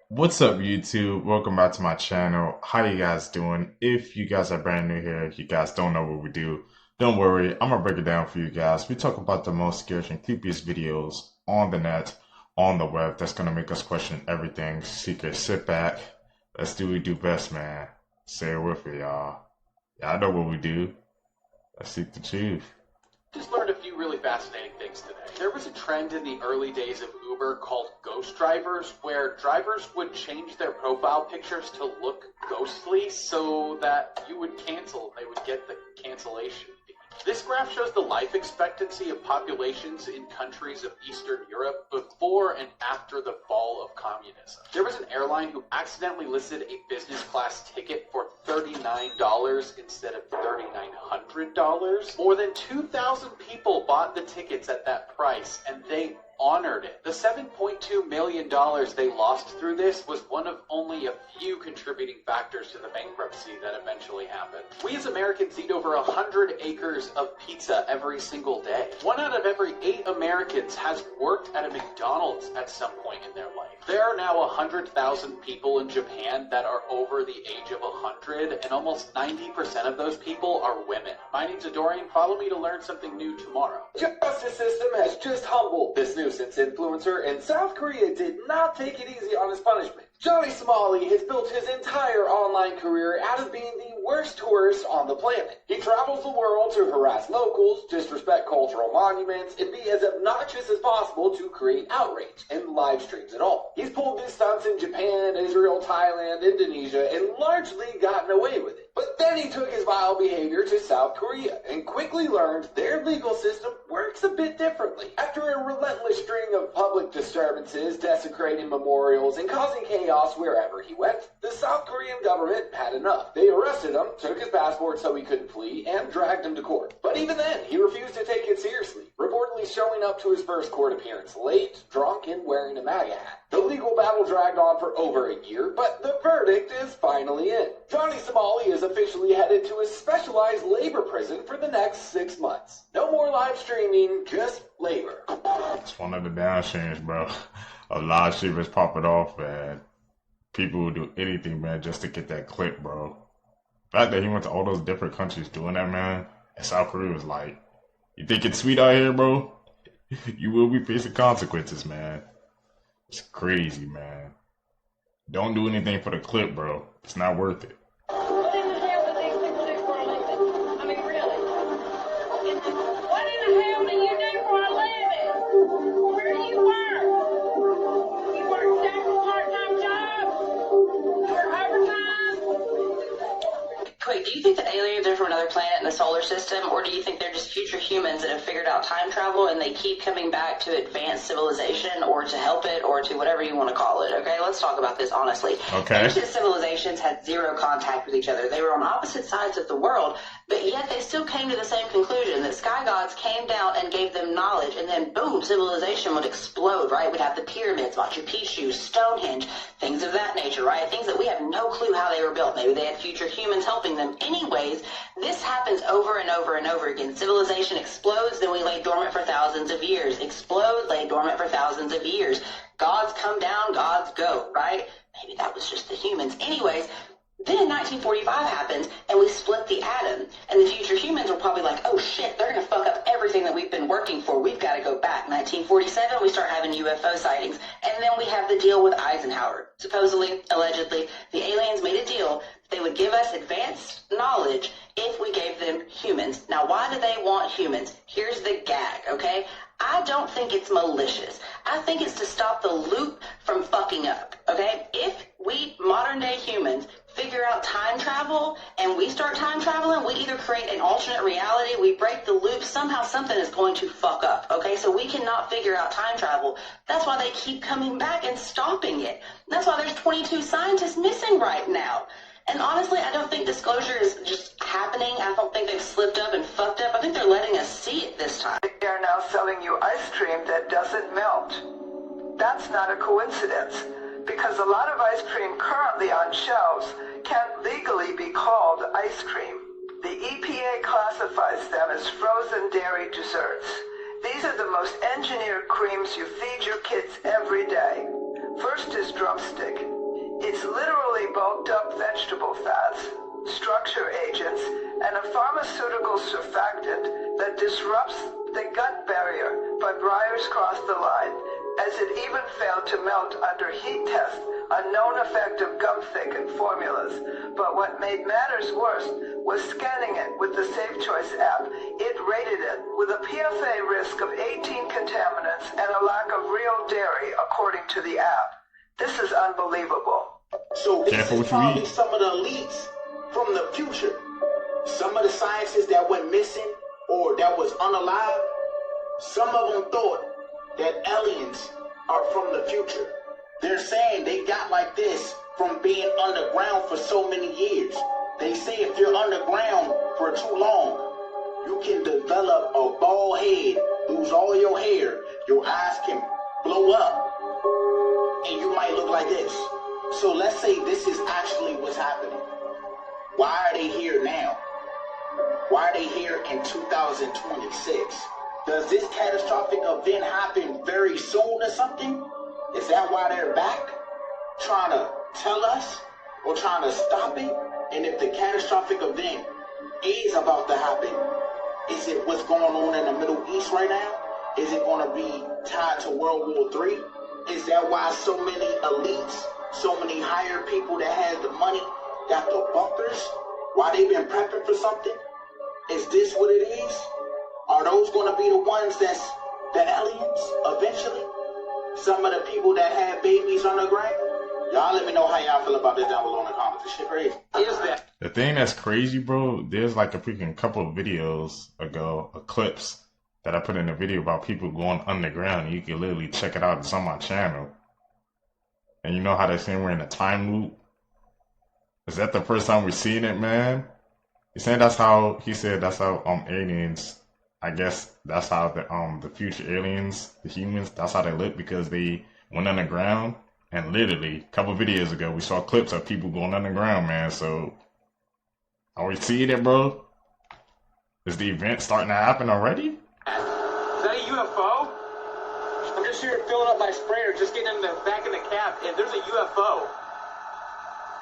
What's up, YouTube? Welcome back to my channel. How you guys doing? If you guys are brand new here, you guys don't know what we do, don't worry. I'm gonna break it down for you guys. We talk about the most scary and creepiest videos on the net, on the web. That's gonna make us question everything. So you can sit back. Let's do what we do best, man. Say it with me, y'all. Y'all know what we do. Let's seek the truth. Just learned a few really fascinating things today. There was a trend in the early days of Uber called ghost drivers, where drivers would change their profile pictures to look ghostly so that you would cancel. They would get the cancellation fee. This graph shows the life expectancy of populations in countries of Eastern Europe before and after the fall of communism. There was an airline who accidentally listed a business class ticket for $39 instead of $3,900. More than 2,000 people bought the tickets at that price, and they honored it. The $7.2 million they lost through this was one of only a few contributing factors to the bankruptcy that eventually happened. We as Americans eat over 100 acres of pizza every single day. 1 out of every 8 Americans has worked at a McDonald's at some point in their life. There are now 100,000 people in Japan that are over the age of 100, and almost 90% of those people are women. My name's Adorian. Follow me to learn something new tomorrow. Justice system has just humbled this nuisance influencer, and South Korea did not take it easy on his punishment. Johnny Somali has built his entire online career out of being the worst tourist on the planet. He travels the world to harass locals, disrespect cultural monuments, and be as obnoxious as possible to create outrage and live streams it all. He's pulled these stunts in Japan, Israel, Thailand, Indonesia, and largely gotten away with it. But then he took his vile behavior to South Korea and quickly learned their legal system works a bit differently. After a relentless string of public disturbances, desecrating memorials, and causing chaos wherever he went, the South Korean government had enough. They arrested him, took his passport so he couldn't flee, and dragged him to court. But even then, he refused to take it seriously, reportedly showing up to his first court appearance late, drunk, and wearing a MAGA hat. The legal battle dragged on for over a year, but the verdict is finally in. Johnny Somali is officially headed to a specialized labor prison for the next 6 months. No more live streaming, just labor. It's one of the downstreams, bro. A lot of shit is popping off, man. People will do anything, man, just to get that clip, bro. The fact that he went to all those different countries doing that, man, and South Korea was like, you think it's sweet out here, bro? You will be facing consequences, man. It's crazy, man. Don't do anything for the clip, bro. It's not worth it. What in the hell do these people do for a living? I mean, really? What in the hell do you do for a living? Where do you work? You work several part-time jobs? You work overtime? Wait, do you think the aliens are from another planet in the solar system, or do you think they're just future humans that have figured out time travel and they keep coming back to advance civilization or to help it or to whatever you want to call it? Okay, let's talk about this honestly. Okay. Ancient civilizations had zero contact with each other. They were on opposite sides of the world, but yet they still came to the same conclusion that sky gods came down and gave them knowledge, and then boom, civilization would explode, right? We'd have the pyramids, Machu Picchu, Stonehenge, things of that nature, right? Things that we have no clue how they were built. Maybe they had future humans helping them. Anyways, this happens over and over and over again. Civilization explodes, then we lay dormant for thousands of years. Explode, lay dormant for thousands of years. Gods come down, gods go, right? Maybe that was just the humans. Anyways, then 1945 happens, and we split the atom. And the future humans were probably like, oh shit, they're going to fuck up everything that we've been working for. We've got to go back. 1947, we start having UFO sightings. And then we have the deal with Eisenhower. Supposedly, allegedly, the aliens made a deal. They would give us advanced knowledge if we gave them humans. Now, why do they want humans? Here's the gag, okay? I don't think it's malicious. I think it's to stop the loop from fucking up, okay? If we, modern-day humans, figure out time travel and we start time traveling, we either create an alternate reality, we break the loop, somehow something is going to fuck up, okay? So we cannot figure out time travel. That's why they keep coming back and stopping it. That's why there's 22 scientists missing right now. And honestly, I don't think disclosure is just happening. I don't think they've slipped up and fucked up. I think they're letting us see it this time. They are now selling you ice cream that doesn't melt. That's not a coincidence, because a lot of ice cream currently on shelves can't legally be called ice cream. The EPA classifies them as frozen dairy desserts. These are the most engineered creams you feed your kids every day. First is drumstick. It's literally bulked up vegetable fats, structure agents, and a pharmaceutical surfactant that disrupts the gut barrier but briars cross the line, as it even failed to melt under heat test, a known effect of gum thickened formulas. But what made matters worse was scanning it with the Safe Choice app. It rated it with a PFA risk of 18 contaminants and a lack of real dairy, according to the app. This is unbelievable. So this is probably some of the elites from the future. Some of the scientists that went missing or that was unalive, some of them thought that aliens are from the future. They're saying they got like this from being underground for so many years. They say if you're underground for too long, you can develop a bald head, lose all your hair, your eyes can blow up, and you might look like this. So let's say this is actually what's happening. Why are they here now? Why are they here in 2026? Does this catastrophic event happen very soon or something? Is that why they're back? Trying to tell us or trying to stop it? And if the catastrophic event is about to happen, is it what's going on in the Middle East right now? Is it going to be tied to World War III? Is that why so many elites, so many hired people that has the money, got the bunkers? Why they been prepping for something? Is this what it is? Are those going to be the ones that's the aliens eventually? Some of the people that had babies on the ground? Y'all let me know how y'all feel about this down below in the comments. This shit crazy. Is that The thing that's crazy, bro, there's like a freaking couple of videos ago, clips that I put in a video about people going underground. You can literally check it out. It's on my channel. And you know how they're saying we're in a time loop? Is that the first time we're seeing it, man? He's saying that's how, he said that's how aliens, I guess that's how the future aliens, the humans, that's how they look because they went underground. And literally, a couple videos ago, we saw clips of people going underground, man. So, are we seeing it, bro? Is the event starting to happen already? Is that a UFO? I'm just here filling up my sprayer, just getting in the back in the cab, and there's a UFO.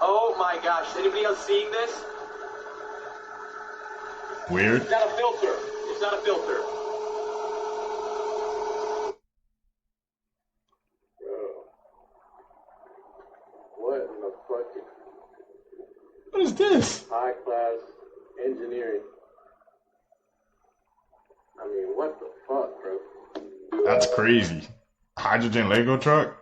Oh my gosh, is anybody else seeing this? Weird. It's not a filter. It's not a filter. What in the fuck? What is this? High class engineering. I mean, what the fuck, bro? That's crazy. Hydrogen Lego truck?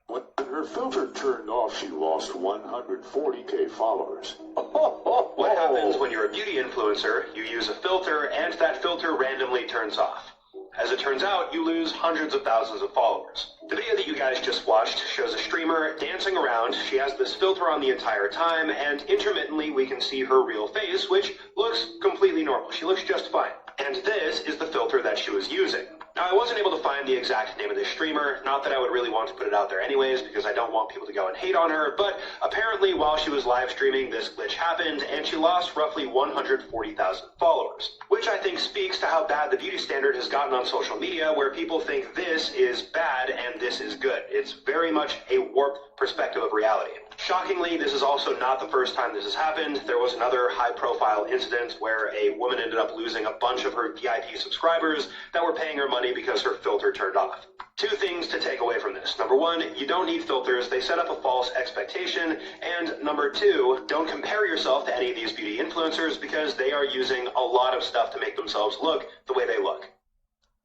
When her filter turned off, she lost 140K followers. What happens when you're a beauty influencer, you use a filter, and that filter randomly turns off? As it turns out, you lose hundreds of thousands of followers. The video that you guys just watched shows a streamer dancing around. She has this filter on the entire time, and intermittently we can see her real face, which looks completely normal. She looks just fine. And this is the filter that she was using. Now, I wasn't able to find the exact name of this streamer, not that I would really want to put it out there anyways, because I don't want people to go and hate on her, but apparently while she was live streaming, this glitch happened, and she lost roughly 140,000 followers, which I think speaks to how bad the beauty standard has gotten on social media, where people think this is bad and this is good. It's very much a warped perspective of reality. Shockingly, this is also not the first time this has happened. There was another high-profile incident where a woman ended up losing a bunch of her VIP subscribers that were paying her money because her filter turned off. Two things to take away from this. Number one, you don't need filters. They set up a false expectation. And number two, don't compare yourself to any of these beauty influencers because they are using a lot of stuff to make themselves look the way they look.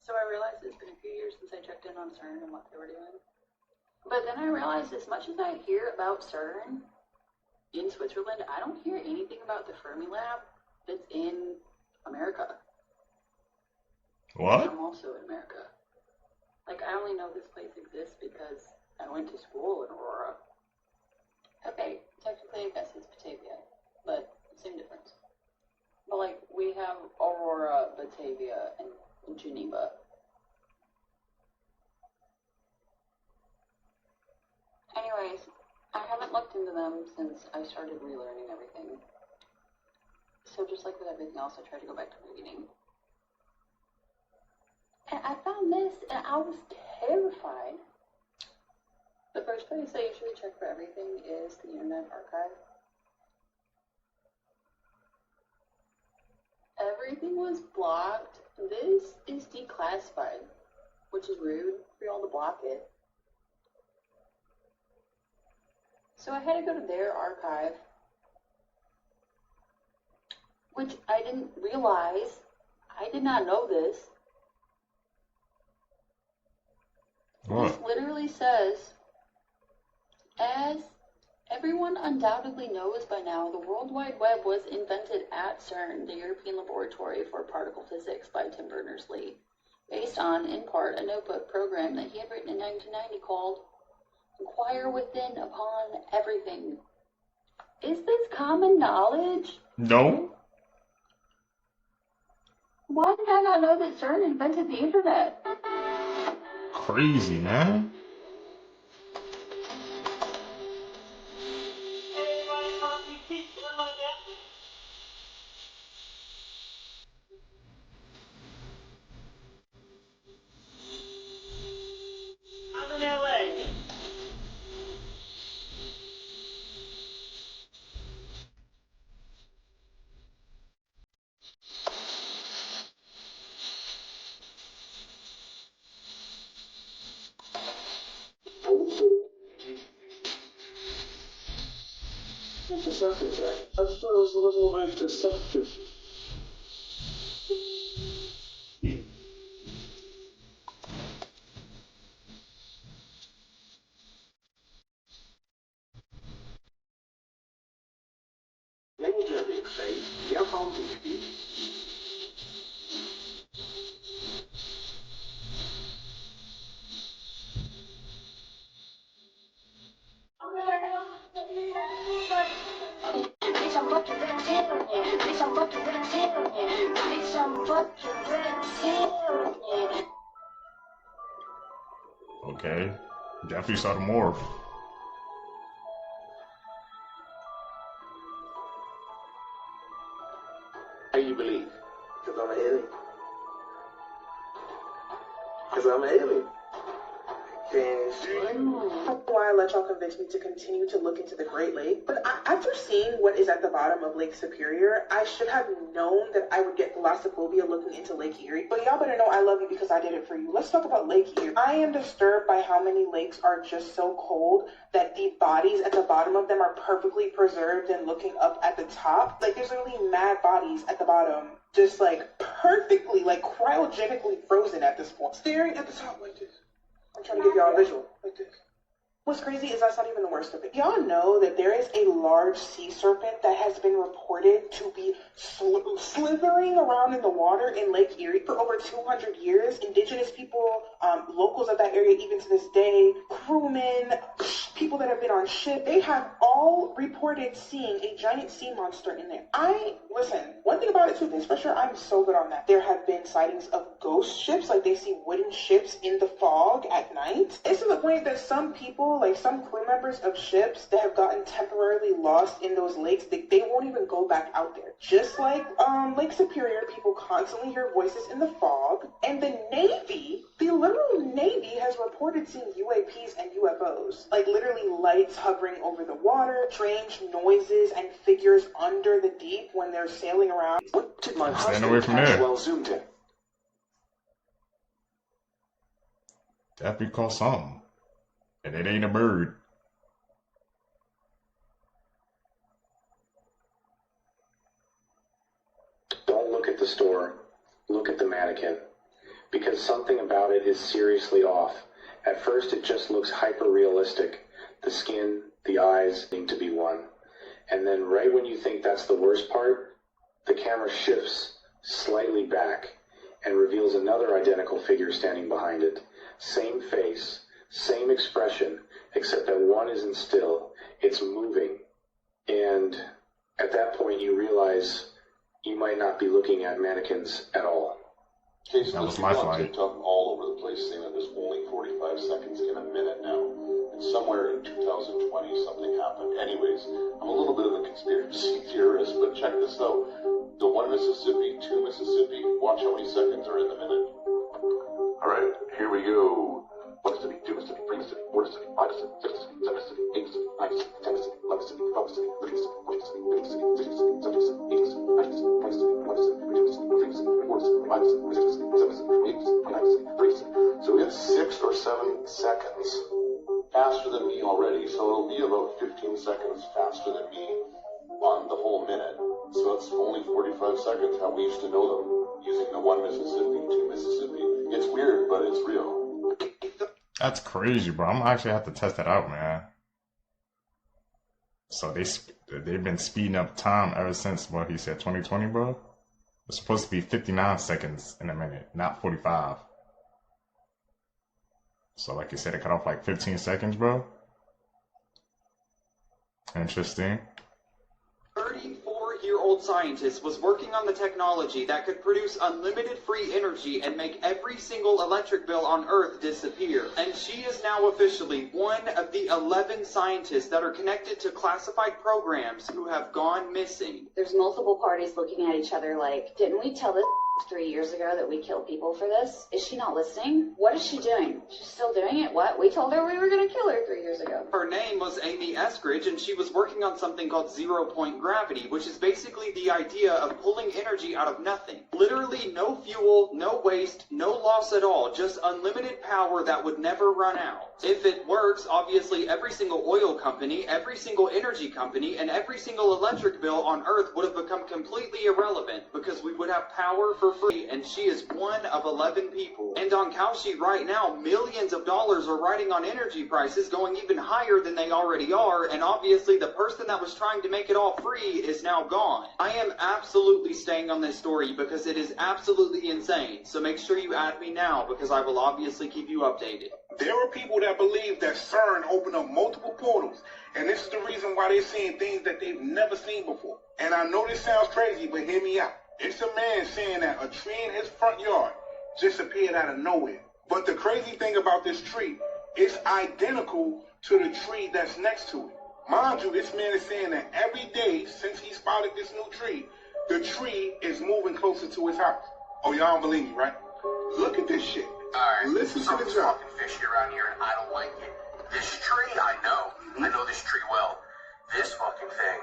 So I realized it's been a few years since I checked in on CERN and what they were doing. But then I realized as much as I hear about CERN in Switzerland, I don't hear anything about the Fermi Lab that's in America. What? I'm also in America. Like, I only know this place exists because I went to school in Aurora. Okay, technically I guess it's Batavia, but same difference. But like, we have Aurora, Batavia, and Geneva. Anyways, I haven't looked into them since I started relearning everything. So just like with everything else, I tried to go back to the beginning. And I found this, and I was terrified. The first place I usually check for everything is the Internet Archive. Everything was blocked. This is declassified, which is rude for y'all to block it. So I had to go to their archive, which I didn't realize. I did not know this. What? This literally says, as everyone undoubtedly knows by now, the World Wide Web was invented at CERN, the European Laboratory for Particle Physics, by Tim Berners-Lee, based on, in part, a notebook program that he had written in 1990 called Inquire Within Upon Everything. Is this common knowledge? No. Why did I not know that CERN invented the internet? Crazy, man. I'm in LA. Deceptive, right? I thought it was a little bit deceptive. Okay. Definitely saw the morph. How you believe? Because I'm an alien. Because I'm an alien. Why I let y'all convince me to continue to look into the Great Lake, but after seeing what is at the bottom of Lake Superior, I should have known that I would get thalassophobia looking into Lake Erie. But y'all better know I love you because I did it for you. Let's talk about Lake Erie. I am disturbed by how many lakes are just so cold that the bodies at the bottom of them are perfectly preserved and looking up at the top. Like, there's literally mad bodies at the bottom, just like perfectly, like cryogenically frozen at this point, staring at the top like this. I'm trying to give y'all a visual like this. What's crazy is that's not even the worst of it. Y'all know that there is a large sea serpent that has been reported to be slithering around in the water in Lake Erie for over 200 years. Indigenous people, locals of that area even to this day, crewmen, people that have been on ship, they have all reported seeing a giant sea monster in there. Listen, one thing about it too is for sure I'm so good on that. There have been sightings of ghost ships, like they see wooden ships in the fog at night. It's to the point that some people, like some crew members of ships that have gotten temporarily lost in those lakes, they won't even go back out there. Just like Lake Superior, people constantly hear voices in the fog. And the Navy, the literal Navy has reported seeing UAPs and UFOs. Like literally lights hovering over the water, strange noises and figures under the deep when they're sailing around. What did my Stand husband away from catch there. while zoomed in? Definitely call something. And it ain't a bird. Don't look at the store. Look at the mannequin. Because something about it is seriously off. At first it just looks hyper-realistic. The skin, the eyes seem to be one. And then right when you think that's the worst part, the camera shifts slightly back and reveals another identical figure standing behind it. Same face, same expression, except that one isn't still, it's moving. And at that point you realize you might not be looking at mannequins at all. Jason, That was there's my people on flight. TikTok all over the place saying that there's only 45 seconds in a minute now. And somewhere in 2020 something happened. Anyways, I'm a little bit of a conspiracy theorist, but check this out. The one Mississippi, two Mississippi, watch how many seconds are in the minute. Alright, here we go. 1 city, 2 city, 3 city, 4 city, 5 city, 6 city, 7 city, 8 city, 9 city, 10 city, 11 city, 12 city, 13 city, 14 city, 15 city, 16 city, 17 city, 18 city, 19 city, 20 city, 21 city, 22 city, 23 city, 24 city, 25 city, 26 city, 27 city, 28 city, 29 city, 30 city. So it's 6 or 7 seconds faster than me already, so it'll be about 15 seconds faster than me on the whole minute. So it's only 45 seconds how we used to know them, using the 1 Mississippi, 2 Mississippi. It's weird, but it's real. That's crazy, bro. I'm actually have to test that out, man. So they've been speeding up time ever since what he said 2020, bro. It's supposed to be 59 seconds in a minute, not 45. So like you said, it cut off like 15 seconds, bro. Interesting. 34-year-old scientist was working on the technology that could produce unlimited free energy and make every single electric bill on Earth disappear. And she is now officially one of the 11 scientists that are connected to classified programs who have gone missing. There's multiple parties looking at each other like, didn't we tell this 3 years ago that we killed people for this? Is she not listening? What is she doing? She's still doing it? What? We told her we were going to kill her 3 years ago. Her name was Amy Eskridge, and she was working on something called zero-point gravity, which is basically the idea of pulling energy out of nothing. Literally no fuel, no waste, no loss at all, just unlimited power that would never run out. If it works, obviously every single oil company, every single energy company, and every single electric bill on Earth would have become completely irrelevant because we would have power for free, and she is one of 11 people. And on Kalshi right now, millions of dollars are riding on energy prices going even higher than they already are, and obviously the person that was trying to make it all free is now gone. I am absolutely staying on this story because it is absolutely insane, so make sure you add me now because I will obviously keep you updated. There are people that believe that CERN opened up multiple portals, and this is the reason why they're seeing things that they've never seen before. And I know this sounds crazy, but hear me out. It's a man saying that a tree in his front yard just appeared out of nowhere. But the crazy thing about this tree, it's identical to the tree that's next to it. Mind you, this man is saying that every day since he spotted this new tree, the tree is moving closer to his house. Oh, y'all don't believe me, right? Look at this shit. Alright, listen to the drop. Fucking fishy around here, and I don't like it. This tree, I know. I know this tree well. This fucking thing,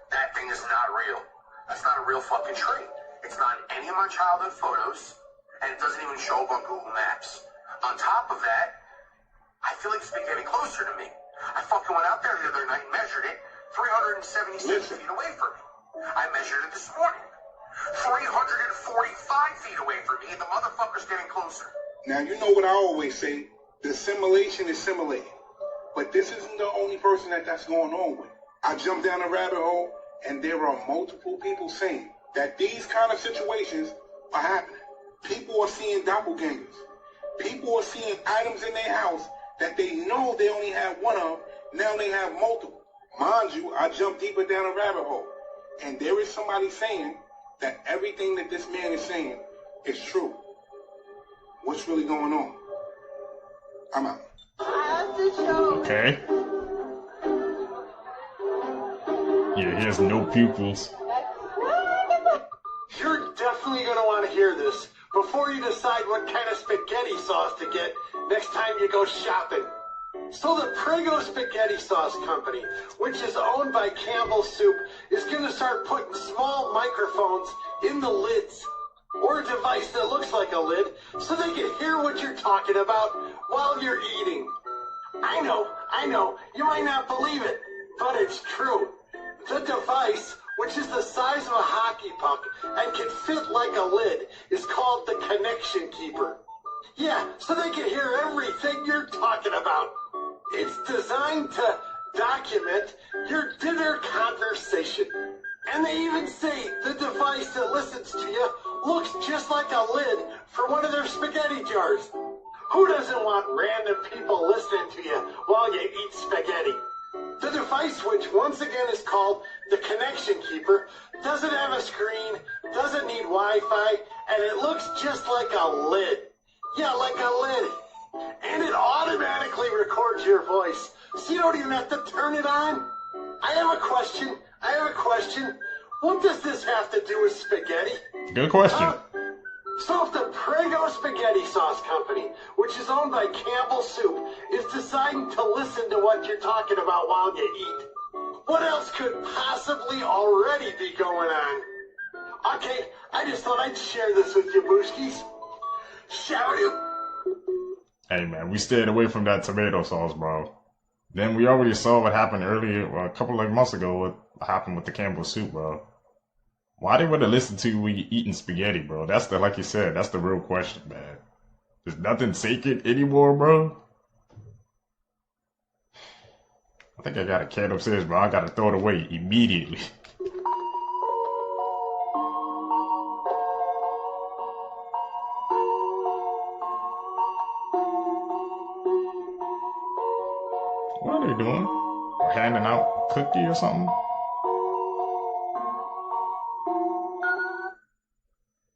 that thing is not real. That's not a real fucking tree. It's not in any of my childhood photos, and it doesn't even show up on Google Maps. On top of that, I feel like it's been getting closer to me. I fucking went out there the other night and measured it 376 feet away from me. I measured it this morning. 345 feet away from me, and the motherfucker's getting closer. Now, you know what I always say, the simulation is simulated. But this isn't the only person that's going on with. I jumped down a rabbit hole, and there are multiple people saying that these kind of situations are happening. People are seeing doppelgangers. People are seeing items in their house that they know they only have one of, now they have multiple. Mind you, I jumped deeper down a rabbit hole, and there is somebody saying that everything that this man is saying is true. What's really going on? I'm out. Okay. Yeah, he has no pupils. You're definitely going to want to hear this before you decide what kind of spaghetti sauce to get next time you go shopping. So the Prego Spaghetti Sauce Company, which is owned by Campbell Soup, is going to start putting small microphones in the lids, or a device that looks like a lid, so they can hear what you're talking about while you're eating. I know, you might not believe it, but it's true. The device, which is the size of a hockey puck and can fit like a lid, is called the Connection Keeper. Yeah, so they can hear everything you're talking about. It's designed to document your dinner conversation. And they even say the device that listens to you looks just like a lid for one of their spaghetti jars. Who doesn't want random people listening to you while you eat spaghetti? The device, which once again is called the Connection Keeper, doesn't have a screen, doesn't need Wi-Fi, and it looks just like a lid. Yeah, like a lid. And it automatically records your voice, so you don't even have to turn it on. I have a question. What does this have to do with spaghetti? Good question. So if the Prego Spaghetti Sauce Company, which is owned by Campbell Soup, is deciding to listen to what you're talking about while you eat, what else could possibly already be going on? Okay, I just thought I'd share this with you, Booskies. Shall you? Hey man, we stayed away from that tomato sauce, bro. Then we already saw what happened earlier, a couple of months ago, what happened with the Campbell soup, bro. Why they would have listened to we eating spaghetti, bro? That's the, like you said, that's the real question, man. There's nothing sacred anymore, bro. I think I got a can upstairs, bro. I gotta throw it away immediately. What are they doing? Handing out a cookie or something?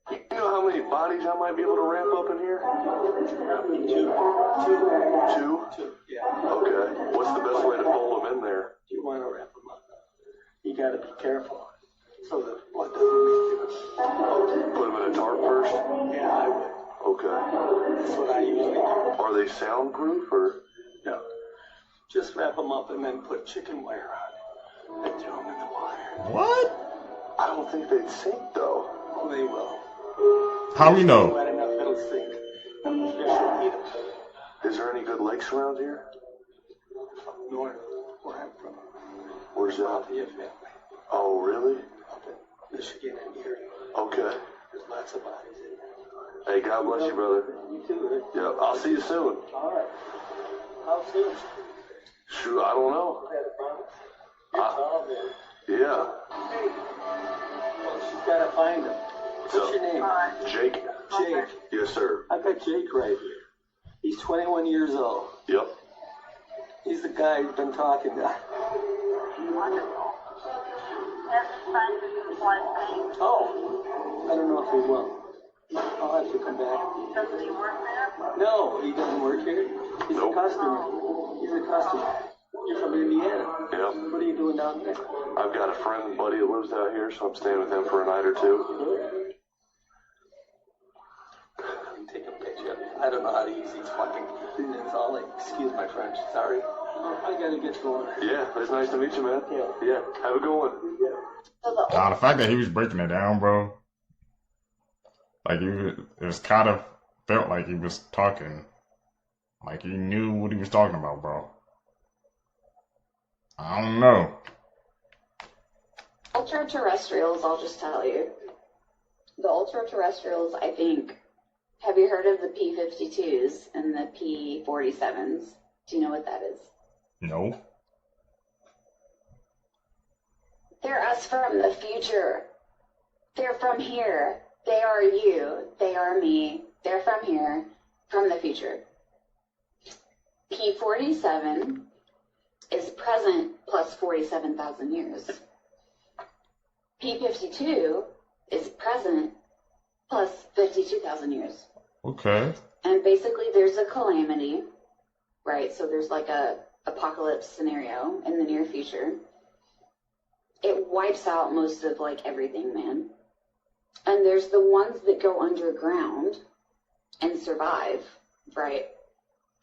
You know how many bodies I might be able to ramp up in here? Two? Yeah. Okay. What's the best way to fold them in there? You want to wrap them up. You got to be careful so the blood doesn't leak through. Put them in a tarp first? Yeah, I would. Okay. That's what I usually do. Are they soundproof or? No. Just wrap them up and then put chicken wire on it and throw them in the water. What? I don't think they'd sink though. Oh, they will. How we know? Wet enough, it'll sink. And the fish will eat them. Is there any good lakes around here? Up north, where I'm from. Where's that? Your family. Oh, really? Up in Michigan and Eerie. Okay. There's lots of bodies in there. Hey, God bless you, brother. You too, Rick. Yeah, I'll see you soon. All right. How soon? Shoot, I don't know. I had a promise. You're tall, man. Yeah. Hey. Well, she's got to find him. What's your name? Jake. Jake. Yes, sir. I got Jake right here. He's 21 years old. Yep. He's the guy you've been talking to. Oh, I don't know if he will. I'll have to come back. Doesn't he work there? No, he doesn't work here. He's a customer. He's a customer. You're from Indiana. Yep. What are you doing down there? I've got a friend and buddy that lives out here, so I'm staying with him for a night or two. Good. Take a picture. I don't know how to use these fucking things. All like, excuse my French. Sorry. I gotta get going. Yeah, it's nice to meet you, man. Yeah. Have a good one. Nah, the fact that he was breaking it down, bro. Like, it was kind of felt like he was talking. Like, he knew what he was talking about, bro. I don't know. Ultra-terrestrials, I'll just tell you. The ultra-terrestrials, I think, have you heard of the P-52s and the P-47s? Do you know what that is? No. They're us from the future. They're from here. They are you. They are me. They're from here, from the future. P-47 is present plus 47,000 years. P-52 is present plus 52,000 years. Okay. And basically there's a calamity, right? So there's like a apocalypse scenario in the near future. It wipes out most of like everything, man. And there's the ones that go underground and survive, right?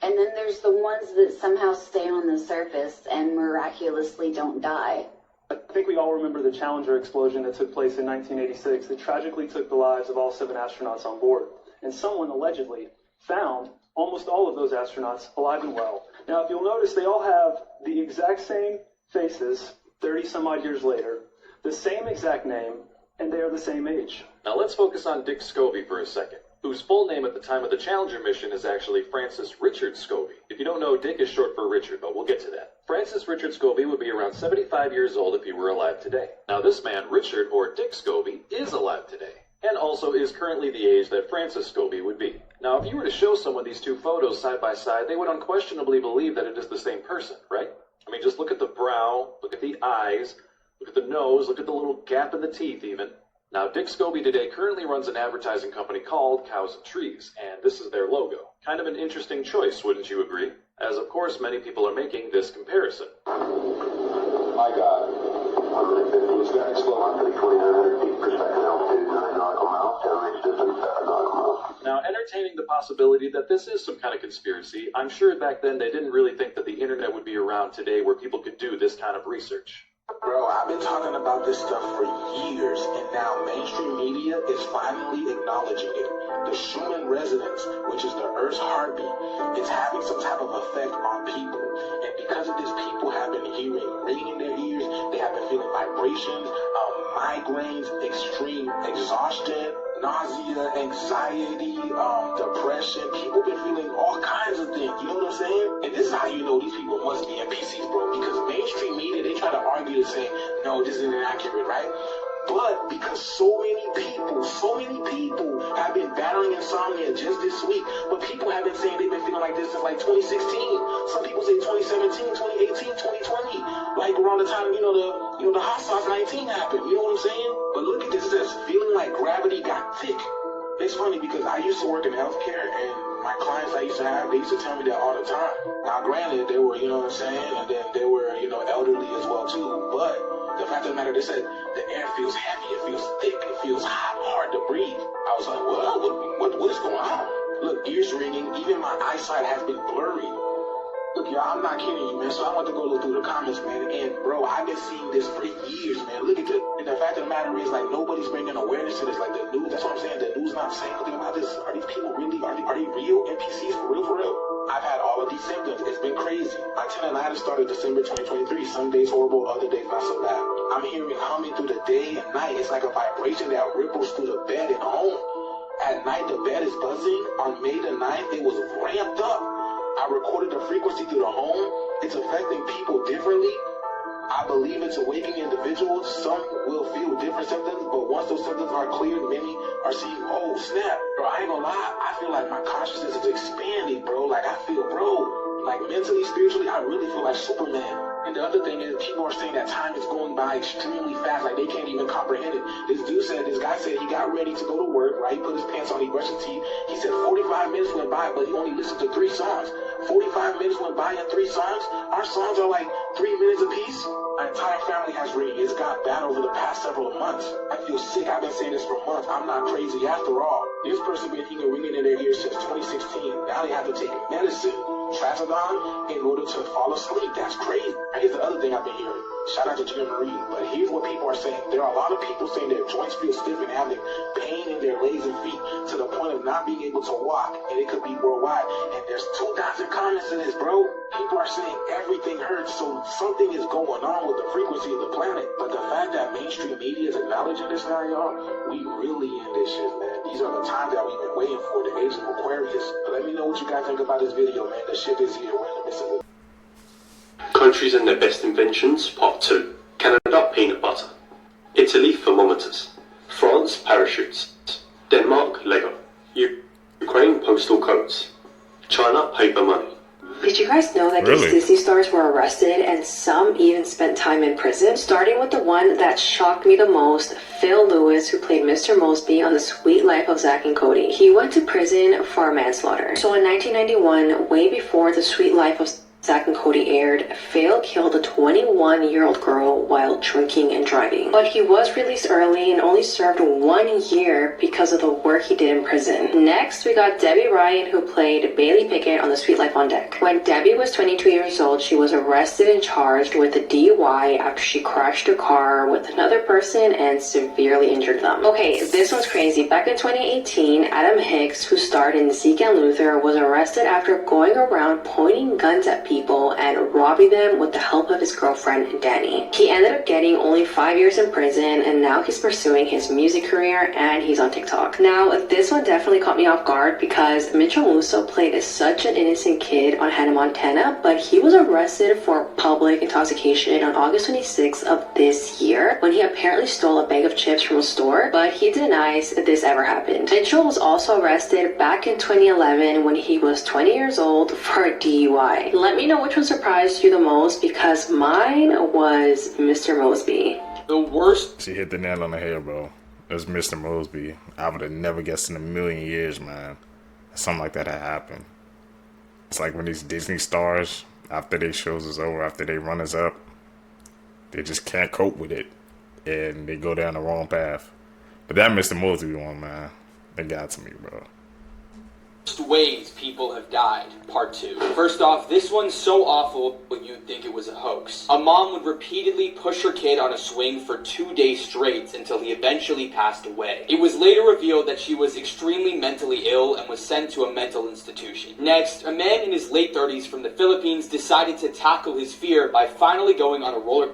And then there's the ones that somehow stay on the surface and miraculously don't die. I think we all remember the Challenger explosion that took place in 1986 that tragically took the lives of all 7 astronauts on board. And someone allegedly found almost all of those astronauts alive and well. Now, if you'll notice, they all have the exact same faces 30 some odd years later, the same exact name, and they are the same age. Now let's focus on Dick Scobie for a second, whose full name at the time of the Challenger mission is actually Francis Richard Scobie. If you don't know, Dick is short for Richard, but we'll get to that. Francis Richard Scobie would be around 75 years old if he were alive today. Now this man, Richard, or Dick Scobie, is alive today, and also is currently the age that Francis Scobie would be. Now if you were to show someone these two photos side by side, they would unquestionably believe that it is the same person, right? I mean, just look at the brow, look at the eyes, look at the nose, look at the little gap in the teeth even. Now, Dick Scobie today currently runs an advertising company called Cows and Trees, and this is their logo. Kind of an interesting choice, wouldn't you agree? As, of course, many people are making this comparison. My God. 150 is going to explode. 2,900 feet per second altitude, 9 nautical miles, down range distance, 7 nautical entertaining the possibility that this is some kind of conspiracy. I'm sure back then they didn't really think that the internet would be around today where people could do this kind of research. Bro, I've been talking about this stuff for years, and now mainstream media is finally acknowledging it. The Schumann resonance, which is the Earth's heartbeat, is having some type of effect on people. And because of this, people have been hearing ringing in their ears, they have been feeling vibrations, migraines, extreme exhaustion, nausea, anxiety, depression. People been feeling all kinds of things, you know what I'm saying? And this is how you know these people must be NPCs, bro, because mainstream media, they try to argue to say, no, this isn't accurate, right? But because so many people have been battling insomnia just this week, but people have been saying they've been feeling like this since like 2016. Some people say 2017, 2018, 2020, like around the time, the hot sauce 19 happened, you know what I'm saying? But look at this, it says feeling like gravity got thick. It's funny because I used to work in healthcare, and my clients I used to have, they used to tell me that all the time. Now granted, they were, you know what I'm saying, and then they were, elderly as well too, but the fact of the matter, they said the air feels heavy, it feels thick, it feels hot, hard to breathe. I was like, well, what is going on? Look, ears ringing, even my eyesight has been blurry. Look, y'all, I'm not kidding you, man. So I went to go look through the comments, man. And, bro, I've been seeing this for years, man. Look at this. And the fact of the matter is, like, nobody's bringing awareness to this. Like, the news, that's what I'm saying. The news not saying anything about this. Are these people really, are they real NPCs for real, for real? I've had all of these symptoms. It's been crazy. My tinnitus started December 2023. Some days horrible, other days not so bad. I'm hearing humming through the day and night. It's like a vibration that ripples through the bed at home. At night, the bed is buzzing. On May the 9th, it was ramped up. I recorded the frequency through the home. It's affecting people differently. I believe it's awakening individuals. Some will feel different symptoms, but once those symptoms are cleared, many are seeing, oh, snap. Bro, I ain't gonna lie. I feel like my consciousness is expanding, bro. Like, I feel, bro, like mentally, spiritually, I really feel like Superman. And the other thing is, people are saying that time is going by extremely fast, like they can't even comprehend it. This guy said he got ready to go to work, right? He put his pants on, he brushed his teeth. He said 45 minutes went by, but he only listened to 3 songs. 45 minutes went by and 3 songs? Our songs are like 3 minutes apiece. My entire family has ringing. It's got bad over the past several months. I feel sick. I've been saying this for months. I'm not crazy after all. This person been hearing ringing in their ears since 2016. Now they have to take medicine, trazodone, in order to fall asleep. That's crazy. Here's the other thing I've been hearing. Shout out to Jim Marie. But here's what people are saying. There are a lot of people saying their joints feel stiff and having pain in their legs and feet to the point of not being able to walk. And it could be worldwide. And there's 2,000 comments in this, bro. People are saying everything hurts, so something is going on with the frequency of the planet. But the fact that mainstream media is acknowledging this now, y'all, we really in this shit, man. These are the times that we've been waiting for, the age of Aquarius. But let me know what you guys think about this video, man. The ship is here. We're in the midst of it. Countries and their best inventions, Part 2. Canada, peanut butter. Italy, thermometers. France, parachutes. Denmark, Lego. Ukraine, postal codes. China, paper money. Did you guys know that these Disney stars were arrested and some even spent time in prison? Starting with the one that shocked me the most, Phil Lewis, who played Mr. Mosby on The Sweet Life of Zack and Cody. He went to prison for manslaughter. So in 1991, way before The Sweet Life of Zack and Cody aired, Phil killed a 21-year-old girl while drinking and driving. But he was released early and only served 1 year because of the work he did in prison. Next, we got Debbie Ryan, who played Bailey Pickett on The Sweet Life on Deck. When Debbie was 22 years old, she was arrested and charged with a DUI after she crashed her car with another person and severely injured them. Okay, this one's crazy. Back in 2018, Adam Hicks, who starred in Zeke and Luther, was arrested after going around pointing guns at people and robbing them with the help of his girlfriend, Danny. He ended up getting only 5 years in prison, and now he's pursuing his music career and he's on TikTok. Now, this one definitely caught me off guard because Mitchell Musso played such an innocent kid on Hannah Montana, but he was arrested for public intoxication on August 26th of this year when he apparently stole a bag of chips from a store, but he denies this ever happened. Mitchell was also arrested back in 2011 when he was 20 years old for a DUI. Let me know which one surprised you the most, because mine was Mr. Mosby. The worst. She hit the nail on the head, bro. It was Mr. Mosby. I would have never guessed in a million years, man, something like that had happened. It's like when these Disney stars, after their shows is over, after they run us up, they just can't cope with it, and they go down the wrong path. But that Mr. Mosby one, man, that got to me, bro. ways people have died, part 2. First off, this one's so awful you'd think it was a hoax. A mom would repeatedly push her kid on a swing for 2 days straight until he eventually passed away. It was later revealed that she was extremely mentally ill and was sent to a mental institution. Next, a man in his late 30s from the Philippines decided to tackle his fear by finally going on a roller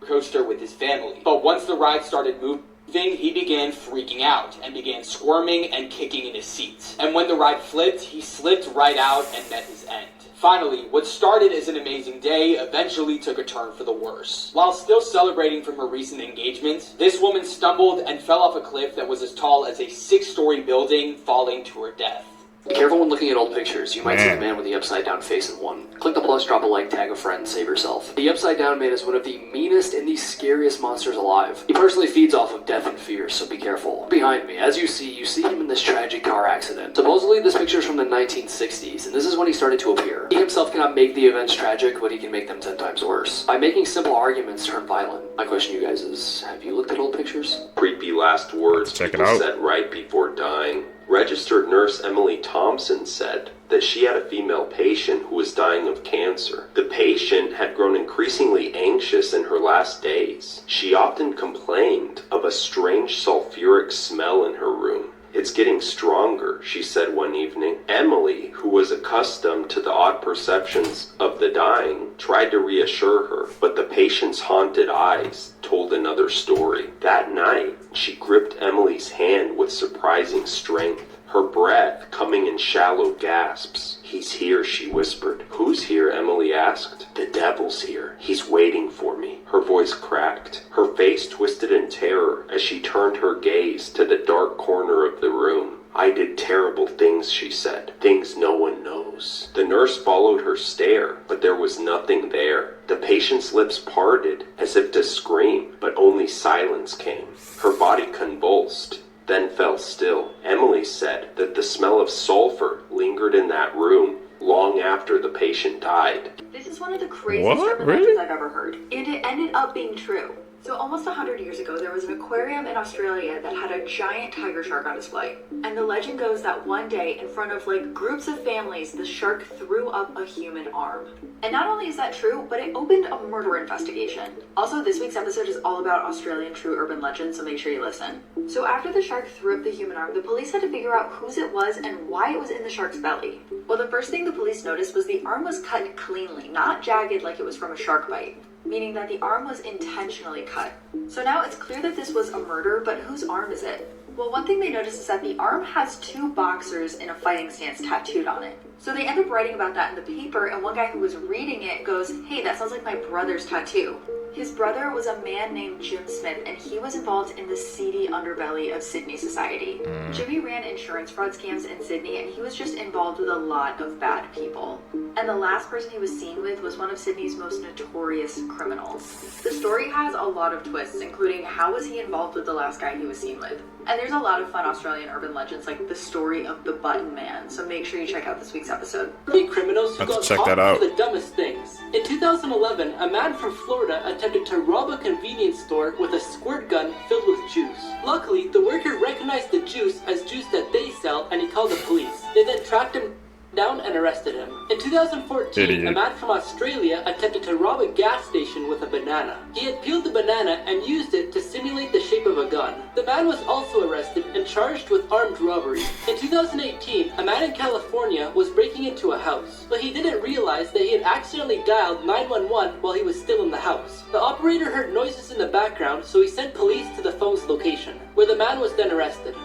coaster with his family. But once the ride started moving, he began freaking out and began squirming and kicking in his seat. And when the ride flipped, he slipped right out and met his end. Finally, what started as an amazing day eventually took a turn for the worse. While still celebrating from her recent engagement, this woman stumbled and fell off a cliff that was as tall as a 6-story building, falling to her death. Be careful when looking at old pictures. You might see the man with the upside down face in one. Click the plus, drop a like, tag a friend, save yourself. The upside down man is one of the meanest and the scariest monsters alive. He personally feeds off of death and fear, so be careful. Behind me, as you see him in this tragic car accident. Supposedly this picture is from the 1960s, and this is when he started to appear. He himself cannot make the events tragic, but he can make them 10 times worse. By making simple arguments turn violent. My question to you guys is, have you looked at old pictures? Creepy last words people said right before dying. Registered nurse Emily Thompson said that she had a female patient who was dying of cancer. The patient had grown increasingly anxious in her last days. She often complained of a strange sulfuric smell in her room. "It's getting stronger," she said one evening. Emily, who was accustomed to the odd perceptions of the dying, tried to reassure her, but the patient's haunted eyes told another story. That night, she gripped Emily's hand with surprising strength, her breath coming in shallow gasps. "He's here," she whispered. "Who's here?" Emily asked. "The devil's here. He's waiting for me." Her voice cracked. Her face twisted in terror as she turned her gaze to the dark corner of the room. "I did terrible things," she said. "Things no one knows." The nurse followed her stare, but there was nothing there. The patient's lips parted as if to scream, but only silence came. Her body convulsed, then fell still. Emily said that the smell of sulfur lingered in that room long after the patient died. This is one of the craziest urban legends I've ever heard. And it ended up being true. So almost 100 years ago, there was an aquarium in Australia that had a giant tiger shark on display. And the legend goes that one day, in front of groups of families, the shark threw up a human arm. And not only is that true, but it opened a murder investigation. Also, this week's episode is all about Australian true urban legends, so make sure you listen. So after the shark threw up the human arm, the police had to figure out whose it was and why it was in the shark's belly. Well, the first thing the police noticed was the arm was cut cleanly, not jagged like it was from a shark bite, meaning that the arm was intentionally cut. So now it's clear that this was a murder, but whose arm is it? Well, one thing they noticed is that the arm has 2 boxers in a fighting stance tattooed on it. So they end up writing about that in the paper, and one guy who was reading it goes, "Hey, that sounds like my brother's tattoo." His brother was a man named Jim Smith, and he was involved in the seedy underbelly of Sydney society. Jimmy ran insurance fraud scams in Sydney, and he was just involved with a lot of bad people. And the last person he was seen with was one of Sydney's most notorious criminals. The story has a lot of twists, including how was he involved with the last guy he was seen with. And there's a lot of fun Australian urban legends, like the story of the Button Man, so make sure you check out this week's episode. Criminals who got caught for the dumbest things. In 2011, a man from Florida attempted to rob a convenience store with a squirt gun filled with juice. Luckily, the worker recognized the juice as juice that they sell, and he called the police. They then tracked him down and arrested him. In 2014, a man from Australia attempted to rob a gas station with a banana. He had peeled the banana and used it to simulate the shape of a gun. The man was also arrested and charged with armed robbery. In 2018, a man in California was breaking into a house, but he didn't realize that he had accidentally dialed 911 while he was still in the house. The operator heard noises in the background, so he sent police to the phone's location, where the man was then arrested.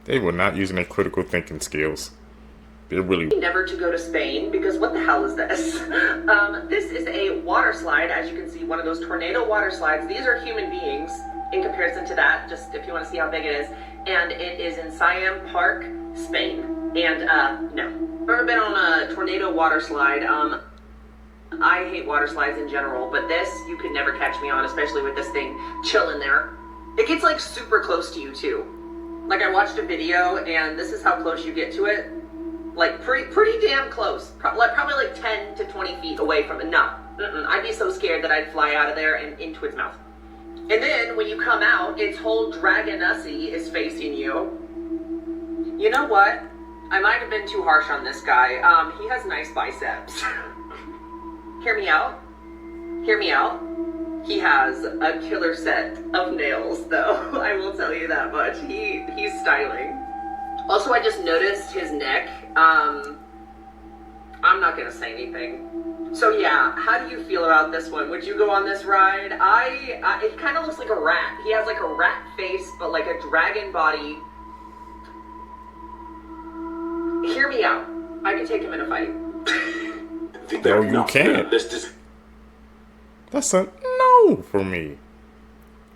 They were not using their critical thinking skills. They're really never to go to Spain, because what the hell is this? This is a water slide, as you can see, one of those tornado water slides. These are human beings in comparison to that, just if you want to see how big it is. And it is in Siam Park, Spain. And no, I've never been on a tornado water slide. I hate water slides in general, but this you could never catch me on, especially with this thing chilling there. It gets super close to you too. I watched a video, and this is how close you get to it. Pretty damn close. Probably 10 to 20 feet away from it. No. I'd be so scared that I'd fly out of there and into its mouth. And then, when you come out, its whole dragon Nosy is facing you. You know what? I might have been too harsh on this guy. He has nice biceps. Hear me out. Hear me out. He has a killer set of nails, though. I will tell you that much. He's styling. Also, I just noticed his neck. I'm not gonna say anything. So yeah, how do you feel about this one? Would you go on this ride? It kind of looks like a rat. He has like a rat face, but like a dragon body. Hear me out. I could take him in a fight. No, you can't. That's a no for me.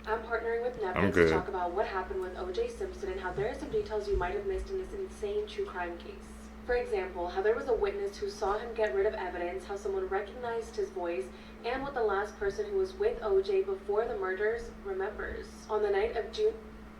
I'm partnering with Netflix to talk about what happened with O.J. Simpson and how there are some details you might have missed in this insane true crime case. For example, how there was a witness who saw him get rid of evidence, how someone recognized his voice, and what the last person who was with O.J. before the murders remembers. On the night of June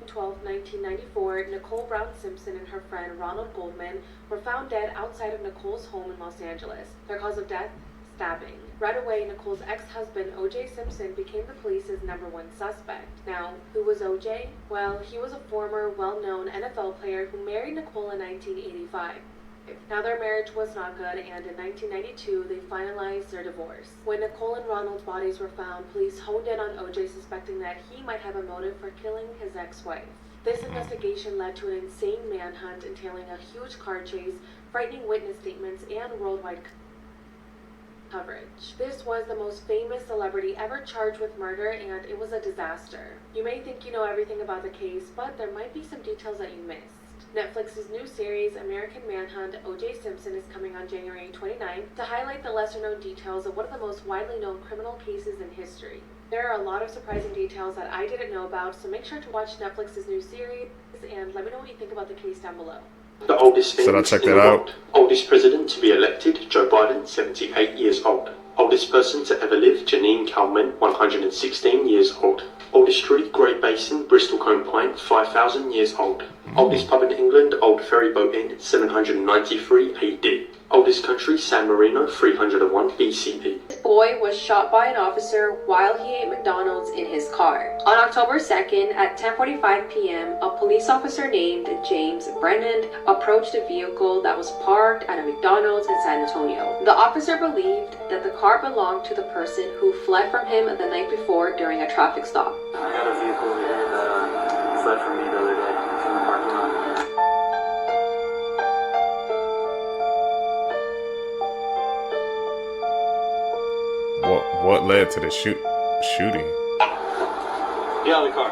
12, 1994, Nicole Brown Simpson and her friend Ronald Goldman were found dead outside of Nicole's home in Los Angeles. Their cause of death? Stabbing. Right away, Nicole's ex-husband, O.J. Simpson, became the police's #1 suspect. Now, who was O.J.? Well, he was a former, well-known NFL player who married Nicole in 1985. Now their marriage was not good, and in 1992, they finalized their divorce. When Nicole and Ronald's bodies were found, police honed in on O.J., suspecting that he might have a motive for killing his ex-wife. This investigation led to an insane manhunt entailing a huge car chase, frightening witness statements, and worldwide coverage. This was the most famous celebrity ever charged with murder, and it was a disaster. You may think you know everything about the case, but there might be some details that you missed. Netflix's new series, American Manhunt, O.J. Simpson, is coming on January 29th to highlight the lesser-known details of one of the most widely known criminal cases in history. There are a lot of surprising details that I didn't know about, so make sure to watch Netflix's new series, and let me know what you think about the case down below. The oldest thing So in check the that world. out. Oldest president to be elected, Joe Biden, 78 years old. Oldest person to ever live, Janine Kalman, 116 years old. Oldest tree, Great Basin, Bristol Cone Pine, 5,000 years old. Oldest pub in England, Old Ferry Boat Inn, 793 AD. Oldest country, San Marino, 301 BCE. This boy was shot by an officer while he ate McDonald's in his car. On October 2nd at 10:45 p.m., a police officer named James Brennan approached a vehicle that was parked at a McDonald's in San Antonio. The officer believed that the car belonged to the person who fled from him the night before during a traffic stop. I got a vehicle here that fled from me the other day. It's in the parking lot. What led to the shooting? Get out of the car.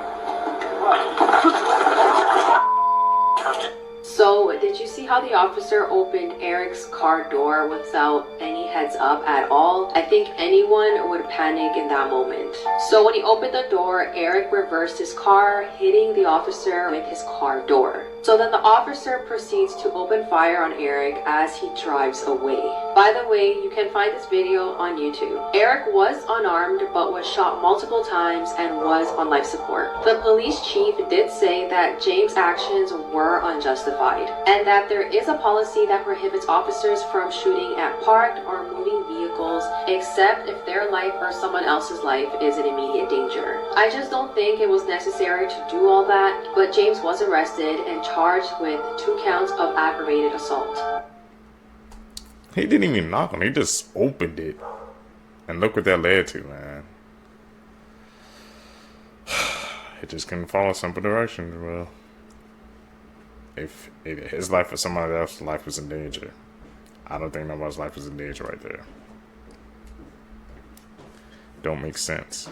So, did you see how the officer opened Eric's car door without any heads up at all? I think anyone would panic in that moment. So when he opened the door, Eric reversed his car, hitting the officer with his car door. So then the officer proceeds to open fire on Eric as he drives away. By the way, you can find this video on YouTube. Eric was unarmed but was shot multiple times and was on life support. The police chief did say that James' actions were unjustified and that there is a policy that prohibits officers from shooting at parked or moving vehicles except if their life or someone else's life is in immediate danger. I just don't think it was necessary to do all that, but James was arrested and charged with 2 counts of aggravated assault. He didn't even knock on it, he just opened it. And look what that led to, man. It just couldn't follow simple directions, well. If his life or somebody else's life was in danger, I don't think nobody's life was in danger right there. Don't make sense.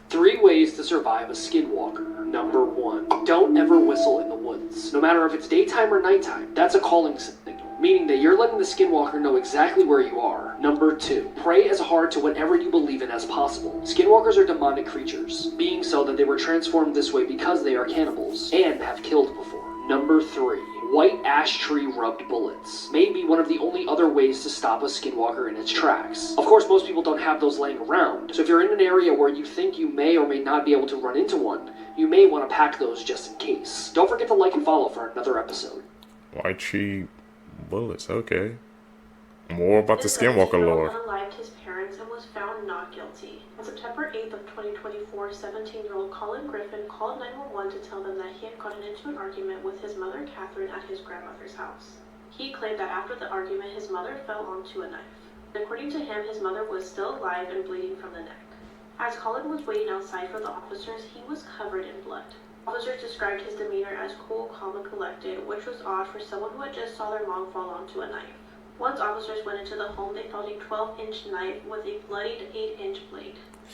3 ways to survive a skinwalker. Number 1, don't ever whistle in the woods. No matter if it's daytime or nighttime, that's a calling signal, meaning that you're letting the skinwalker know exactly where you are. Number 2, pray as hard to whatever you believe in as possible. Skinwalkers are demonic creatures, being so that they were transformed this way because they are cannibals, and have killed before. Number 3, white ash tree rubbed bullets. May be one of the only other ways to stop a skinwalker in its tracks. Of course, most people don't have those laying around, so if you're in an area where you think you may or may not be able to run into one, you may want to pack those just in case. Don't forget to like and follow for another episode. White tree bullets, okay. More about the Skinwalker lore. Unalived his parents and was found not guilty. On September 8th of 2024, 17-year-old Colin Griffin called 911 to tell them that he had gotten into an argument with his mother, Catherine, at his grandmother's house. He claimed that after the argument, his mother fell onto a knife. According to him, his mother was still alive and bleeding from the neck. As Colin was waiting outside for the officers, he was covered in blood. Officers described his demeanor as cool, calm, and collected, which was odd for someone who had just saw their mom fall onto a knife. Once officers went into the home, they found a 12-inch knife with a bloodied 8-inch blade.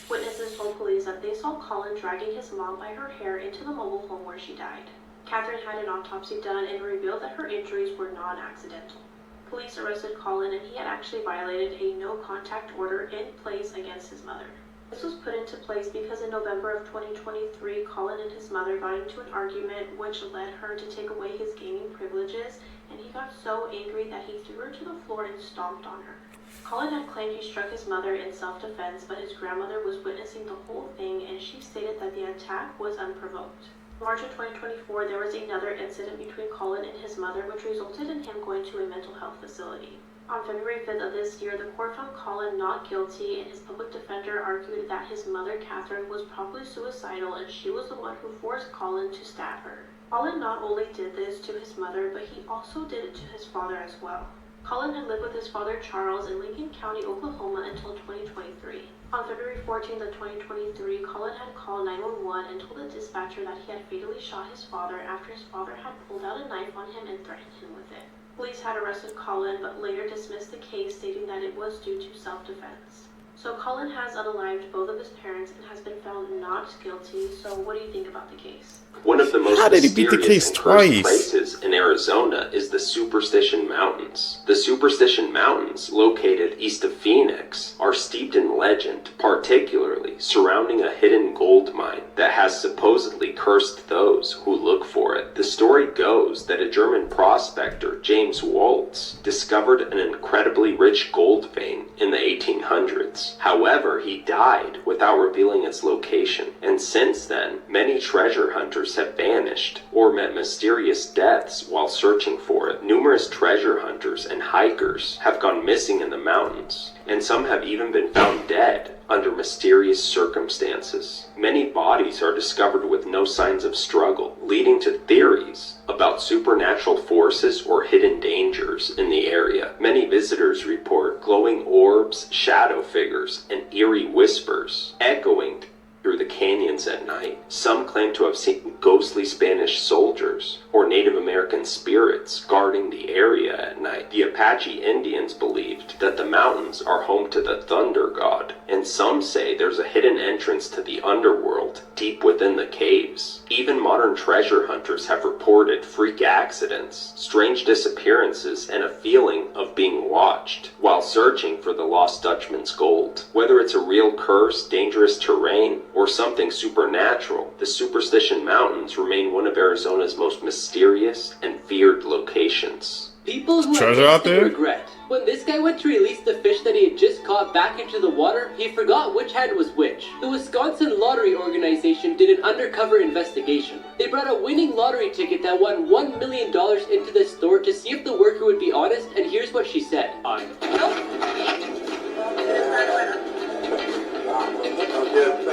Witnesses told police that they saw Colin dragging his mom by her hair into the mobile home where she died. Catherine had an autopsy done and revealed that her injuries were non-accidental. Police arrested Colin, and he had actually violated a no-contact order in place against his mother. This was put into place because in November of 2023, Colin and his mother got into an argument which led her to take away his gaming privileges, and he got so angry that he threw her to the floor and stomped on her. Colin had claimed he struck his mother in self-defense, but his grandmother was witnessing the whole thing, and she stated that the attack was unprovoked. In March of 2024, there was another incident between Colin and his mother, which resulted in him going to a mental health facility. On February 5th of this year, the court found Colin not guilty, and his public defender argued that his mother, Catherine, was probably suicidal and she was the one who forced Colin to stab her. Colin not only did this to his mother, but he also did it to his father as well. Colin had lived with his father, Charles, in Lincoln County, Oklahoma until 2023. On February 14th of 2023, Colin had called 911 and told the dispatcher that he had fatally shot his father after his father had pulled out a knife on him and threatened him with it. Police had arrested Colin, but later dismissed the case, stating that it was due to self-defense. So Colin has unalived both of his parents and has been found not guilty, so what do you think about the case? One of the most How did he beat the mysterious case and cursed twice? places in Arizona is the Superstition Mountains. The Superstition Mountains, located east of Phoenix, are steeped in legend, particularly surrounding a hidden gold mine that has supposedly cursed those who look for it. The story goes that a German prospector, James Waltz, discovered an incredibly rich gold vein in the 1800s. However, he died without revealing its location, and since then, many treasure hunters have vanished or met mysterious deaths while searching for it. Numerous treasure hunters and hikers have gone missing in the mountains, and some have even been found dead under mysterious circumstances. Many bodies are discovered with no signs of struggle, leading to theories about supernatural forces or hidden dangers in the area. Many visitors report glowing orbs, shadow figures, and eerie whispers echoing through the canyons at night. Some claim to have seen ghostly Spanish soldiers or Native American spirits guarding the area at night. The Apache Indians believed that the mountains are home to the thunder god, and some say there's a hidden entrance to the underworld deep within the caves. Even modern treasure hunters have reported freak accidents, strange disappearances, and a feeling of being watched while searching for the lost Dutchman's gold. Whether it's a real curse, dangerous terrain, or something supernatural, the Superstition Mountains remain one of Arizona's most mysterious and feared locations. People who Treasure out there? regret. When this guy went to release the fish that he had just caught back into the water, he forgot which hand was which. The Wisconsin Lottery Organization did an undercover investigation. They brought a winning lottery ticket that won $1 million into the store to see if the worker would be honest, and here's what she said.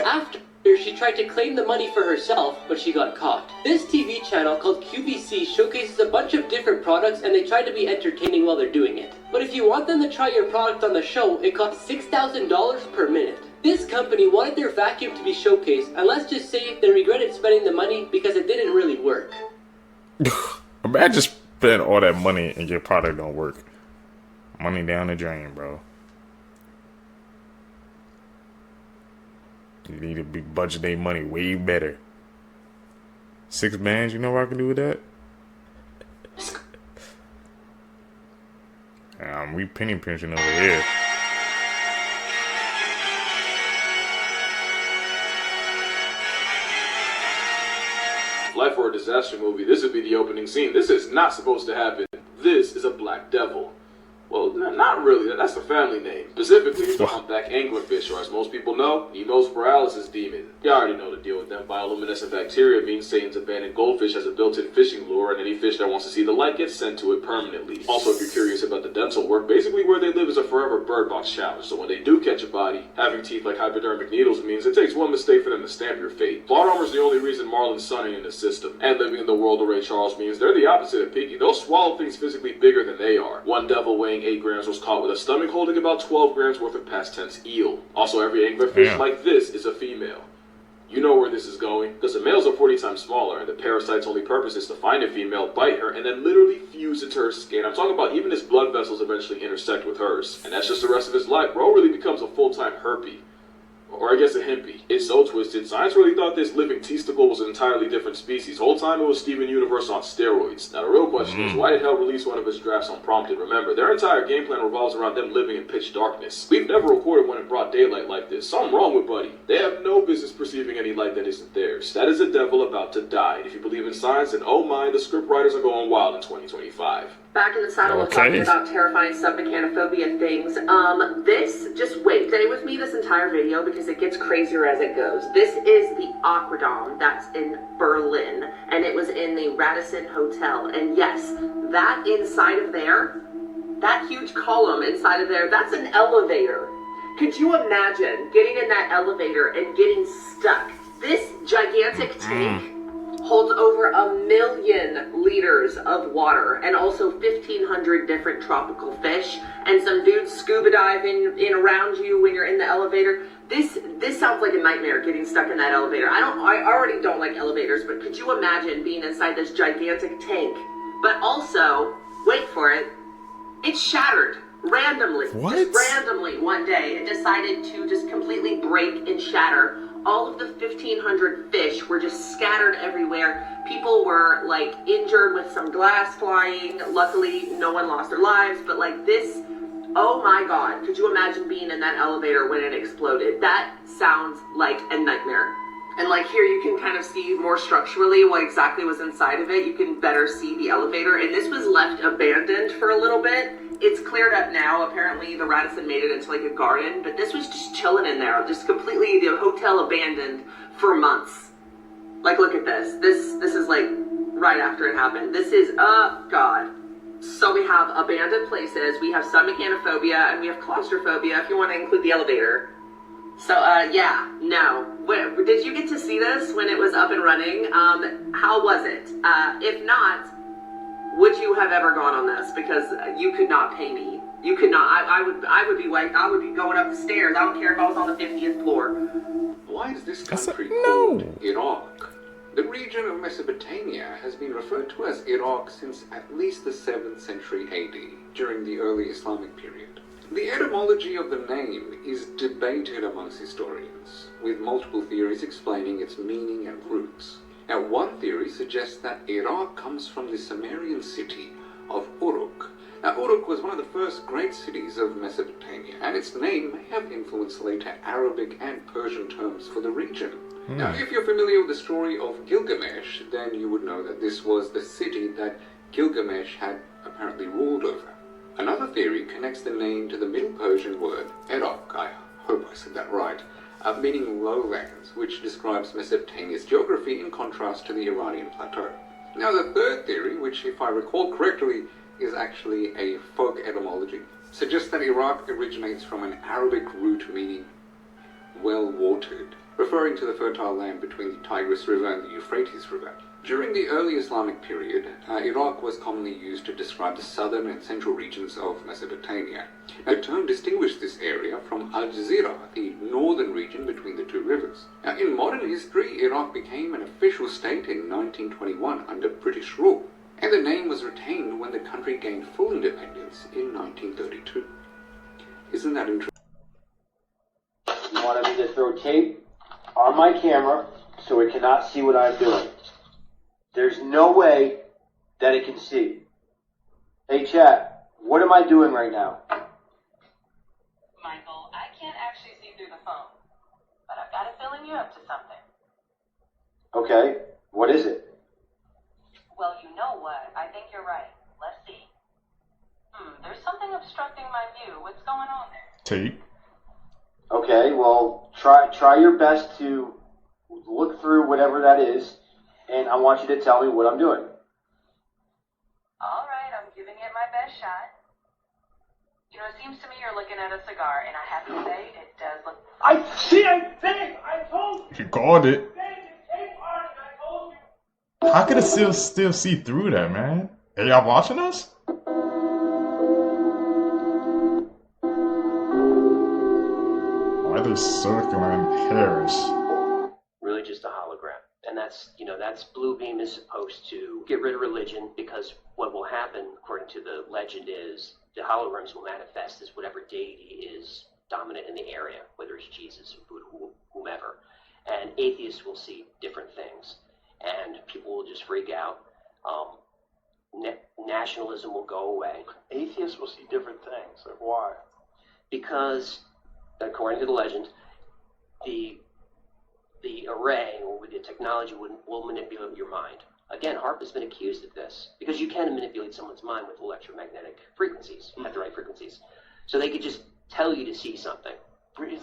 After she tried to claim the money for herself, but she got caught. This TV channel called QVC showcases a bunch of different products, and they try to be entertaining while they're doing it. But if you want them to try your product on the show, it costs $6,000 per minute. This company wanted their vacuum to be showcased, and let's just say they regretted spending the money because it didn't really work. Imagine spending all that money and your product don't work. Money down the drain, bro. You need to be budget their money way better. 6 bands, you know what I can do with that? We penny pinching over here. Life or a disaster movie, this would be the opening scene. This is not supposed to happen. This is a black devil. Well, not really. That's the family name. Specifically, it's the humpback anglerfish, or as most people know, Nemo's paralysis demon. You already know the deal with them. Bioluminescent bacteria means Satan's abandoned goldfish has a built-in fishing lure, and any fish that wants to see the light gets sent to it permanently. Also, if you're curious about the dental work, basically where they live is a forever bird box challenge, so when they do catch a body, having teeth like hypodermic needles means it takes one mistake for them to stamp your fate. Plot armor's the only reason Marlin's sunning in the system, and living in the world of Ray Charles means they're the opposite of picky. They'll swallow things physically bigger than they are. One devil weighing 8 grams was caught with a stomach holding about 12 grams worth of past tense eel. Also, every anglerfish like this is a female. You know where this is going, because the males are 40 times smaller, and the parasite's only purpose is to find a female, bite her, and then literally fuse into her skin. I'm talking about even his blood vessels eventually intersect with hers. And that's just the rest of his life. Bro really becomes a full-time herpy. Or I guess a hempy. It's so twisted, science really thought this living testicle was an entirely different species. Whole time it was Steven Universe on steroids. Now the real question is, why did hell release one of his drafts unprompted? Remember, their entire game plan revolves around them living in pitch darkness. We've never recorded one in broad daylight like this. Something wrong with Buddy. They have no business perceiving any light that isn't theirs. That is a devil about to die. And if you believe in science, then oh my, the script writers are going wild in 2025. Back in the saddle, we're talking about terrifying submechanophobia things. Just wait, stay with me this entire video because it gets crazier as it goes. This is the Aquadom that's in Berlin, and it was in the Radisson Hotel. And yes, that inside of there, that huge column inside of there, that's an elevator. Could you imagine getting in that elevator and getting stuck? This gigantic tank holds over 1 million liters of water and also 1,500 different tropical fish and some dudes scuba diving in around you when you're in the elevator. This sounds like a nightmare, getting stuck in that elevator. I already don't like elevators, but could you imagine being inside this gigantic tank? But also, wait for it, it shattered randomly. What? Just randomly one day, it decided to just completely break and shatter. All of the 1,500 fish were just scattered everywhere. People were like injured with some glass flying. Luckily, no one lost their lives, but like this, oh my God, could you imagine being in that elevator when it exploded? That sounds like a nightmare. And like here you can kind of see more structurally what exactly was inside of it. You can better see the elevator, and this was left abandoned for a little bit. It's cleared up now. Apparently the Radisson made it into like a garden, but this was just chilling in there, just completely the hotel abandoned for months. Like, look at this. This is like right after it happened. This is, oh God. So we have abandoned places, we have submechanophobia, and we have claustrophobia if you want to include the elevator. So, yeah, no. Did you get to see this when it was up and running? How was it? If not, would you have ever gone on this? Because you could not pay me. You could not. I would be going up the stairs. I don't care if I was on the 50th floor. Why is this country called Iraq? The region of Mesopotamia has been referred to as Iraq since at least the 7th century AD, during the early Islamic period. The etymology of the name is debated amongst historians, with multiple theories explaining its meaning and roots. Now, one theory suggests that Iraq comes from the Sumerian city of Uruk. Now, Uruk was one of the first great cities of Mesopotamia, and its name may have influenced later Arabic and Persian terms for the region. Now, if you're familiar with the story of Gilgamesh, then you would know that this was the city that Gilgamesh had apparently ruled over. Another theory connects the name to the Middle Persian word Iraq, I hope I said that right, meaning lowlands, which describes Mesopotamia's geography in contrast to the Iranian plateau. Now, the third theory, which if I recall correctly is actually a folk etymology, suggests that Iraq originates from an Arabic root meaning well-watered, referring to the fertile land between the Tigris River and the Euphrates River. During the early Islamic period, Iraq was commonly used to describe the southern and central regions of Mesopotamia. The term distinguished this area from Al-Jazira, the northern region between the two rivers. Now, in modern history, Iraq became an official state in 1921 under British rule, and the name was retained when the country gained full independence in 1932. Isn't that interesting? You want me to throw tape on my camera so it cannot see what I'm doing. There's no way that it can see. Hey chat, what am I doing right now? Michael, I can't actually see through the phone, but I've got a feeling you're up to something. Okay, what is it? Well, you know what? I think you're right. Let's see. There's something obstructing my view. What's going on there? Tape. Okay, well, try your best to look through whatever that is, and I want you to tell me what I'm doing. All right, I'm giving it my best shot. You know, it seems to me you're looking at a cigar, and I have to say, it does look... I told you! You called it. How could it still see through that, man? Are y'all watching us? Why are they circling Harris? Really just a hologram. And that's, you know, that's Blue Beam is supposed to get rid of religion, because what will happen, according to the legend, is the holograms will manifest as whatever deity is dominant in the area, whether it's Jesus or Buddha, whomever. And atheists will see different things, and people will just freak out. Nationalism will go away. Atheists will see different things. Like, why? Because, according to the legend, the array, or the technology, will manipulate your mind. Again, HAARP has been accused of this, because you can manipulate someone's mind with electromagnetic frequencies, at the right frequencies. So they could just tell you to see something.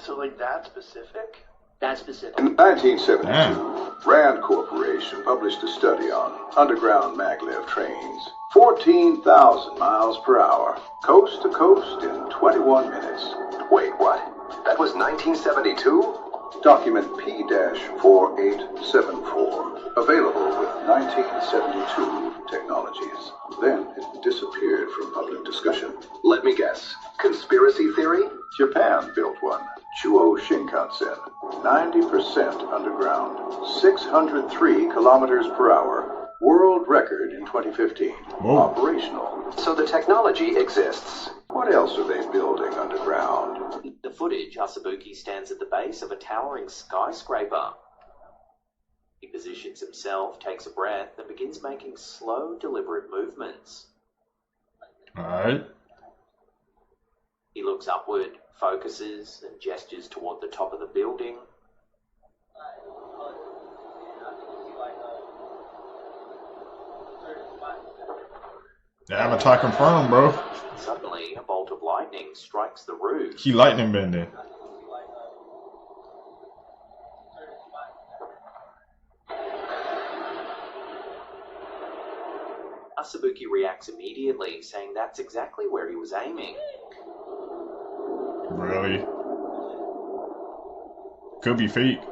So, like, that specific? That specific. In 1972, Rand Corporation published a study on underground Maglev trains. 14,000 miles per hour, coast to coast in 21 minutes. Wait, what? That was 1972? Document P-4874, available with 1972 technologies. Then it disappeared from public discussion. Let me guess. Conspiracy theory? Japan built one. Chuo Shinkansen, 90% underground, 603 kilometers per hour. World record in 2015. Whoa. Operational. So the technology exists. What else are they building underground? The footage, Asabuki stands at the base of a towering skyscraper. He positions himself, takes a breath, and begins making slow, deliberate movements. Alright. He looks upward, focuses, and gestures toward the top of the building. The Avatar confirmed, bro. Suddenly, a bolt of lightning strikes the roof. He lightning bending. Asabuki reacts immediately, saying that's exactly where he was aiming. Really? Could be fake.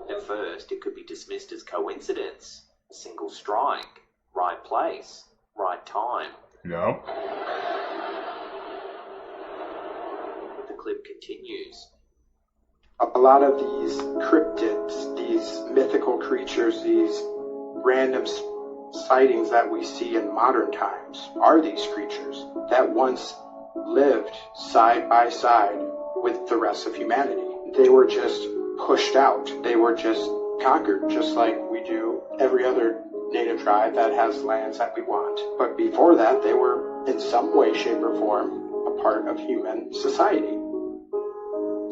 At first, it could be dismissed as coincidence. A single strike, right place, right time. Yep. But the clip continues. A lot of these cryptids, these mythical creatures, these random sightings that we see in modern times are these creatures that once lived side by side with the rest of humanity. They were just pushed out. They were just conquered, just like we do every other native tribe that has lands that we want. But before that, they were in some way, shape, or form a part of human society.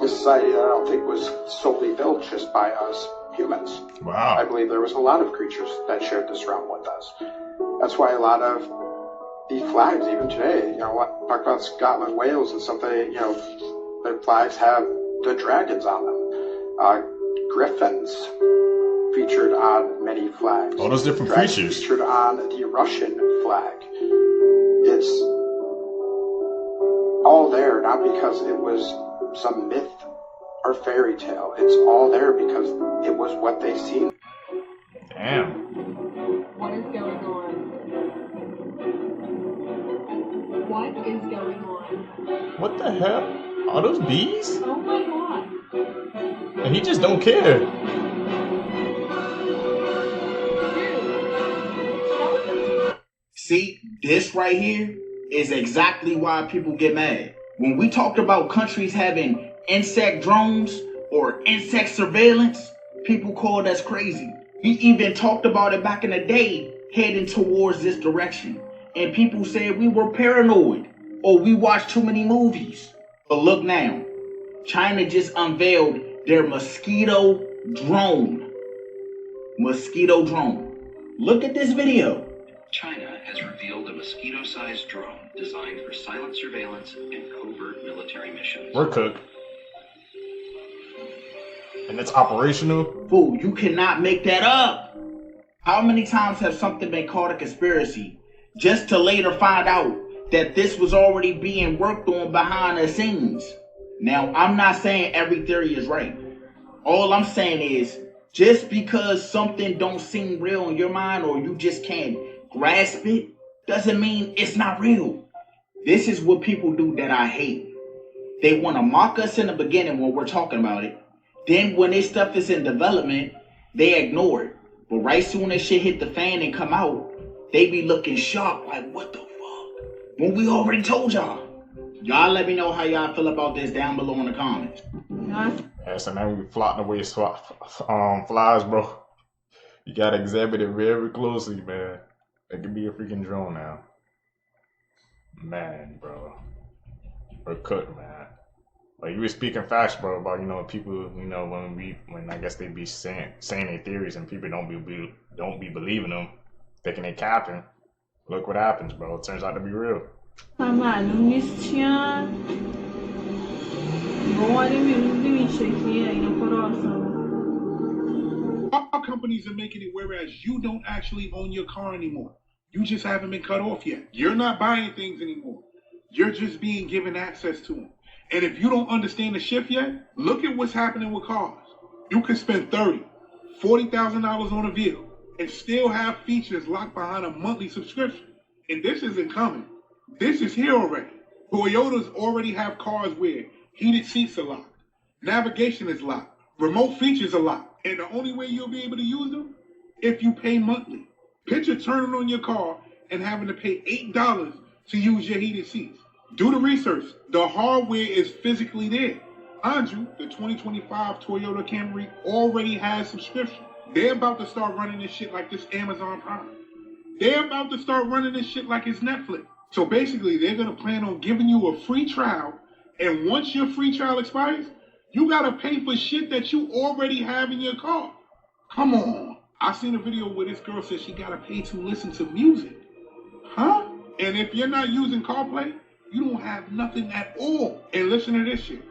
A society that I don't think was solely built just by us humans. Wow. I believe there was a lot of creatures that shared this realm with us. That's why a lot of the flags, even today, talk about Scotland, Wales, and something, their flags have the dragons on them. Griffins featured on many flags. All those different dragons creatures. Featured on the Russian flag. It's all there, not because it was some myth or fairy tale. It's all there because it was what they seen. Damn. What is going on? What is going on? What the hell? Are those bees? Oh my god. And he just don't care. See, this right here is exactly why people get mad. When we talked about countries having insect drones or insect surveillance, people called us crazy. We even talked about it back in the day, heading towards this direction. And people said we were paranoid or we watched too many movies. But look now, China just unveiled their Mosquito drone. Mosquito drone. Look at this video. China has revealed a Mosquito-sized drone designed for silent surveillance and covert military missions. We're cooked. And it's operational? Fool, you cannot make that up. How many times have something been called a conspiracy just to later find out that this was already being worked on behind the scenes? Now, I'm not saying every theory is right. All I'm saying is, just because something don't seem real in your mind or you just can't grasp it, doesn't mean it's not real. This is what people do that I hate. They want to mock us in the beginning when we're talking about it. Then when this stuff is in development, they ignore it. But right soon as shit hit the fan and come out, they be looking shocked like, what the fuck? When we already told y'all. Y'all let me know how y'all feel about this down below in the comments. Yeah, so now we floating away flies, bro. You gotta examine it very closely, man. It could be a freaking drone now. Man, bro. We're cooked, man. Like you were speaking facts, bro, about people, when I guess they be saying their theories and people don't be believing them, thinking they capping. Look what happens, bro. It turns out to be real. Our companies are making it whereas you don't actually own your car anymore. You just haven't been cut off yet. You're not buying things anymore. You're just being given access to them. And if you don't understand the shift yet, look at what's happening with cars. You can spend $30,000, $40,000 on a vehicle and still have features locked behind a monthly subscription. And this isn't coming. This is here already. Toyotas already have cars where heated seats are locked, navigation is locked, remote features are locked. And the only way you'll be able to use them, if you pay monthly. Picture turning on your car and having to pay $8 to use your heated seats. Do the research. The hardware is physically there. Mind you, the 2025 Toyota Camry already has subscription. They're about to start running this shit like this Amazon Prime. They're about to start running this shit like it's Netflix. So basically, they're going to plan on giving you a free trial. And once your free trial expires, you got to pay for shit that you already have in your car. Come on. I seen a video where this girl said she got to pay to listen to music. Huh? And if you're not using CarPlay, you don't have nothing at all. And listen to this shit.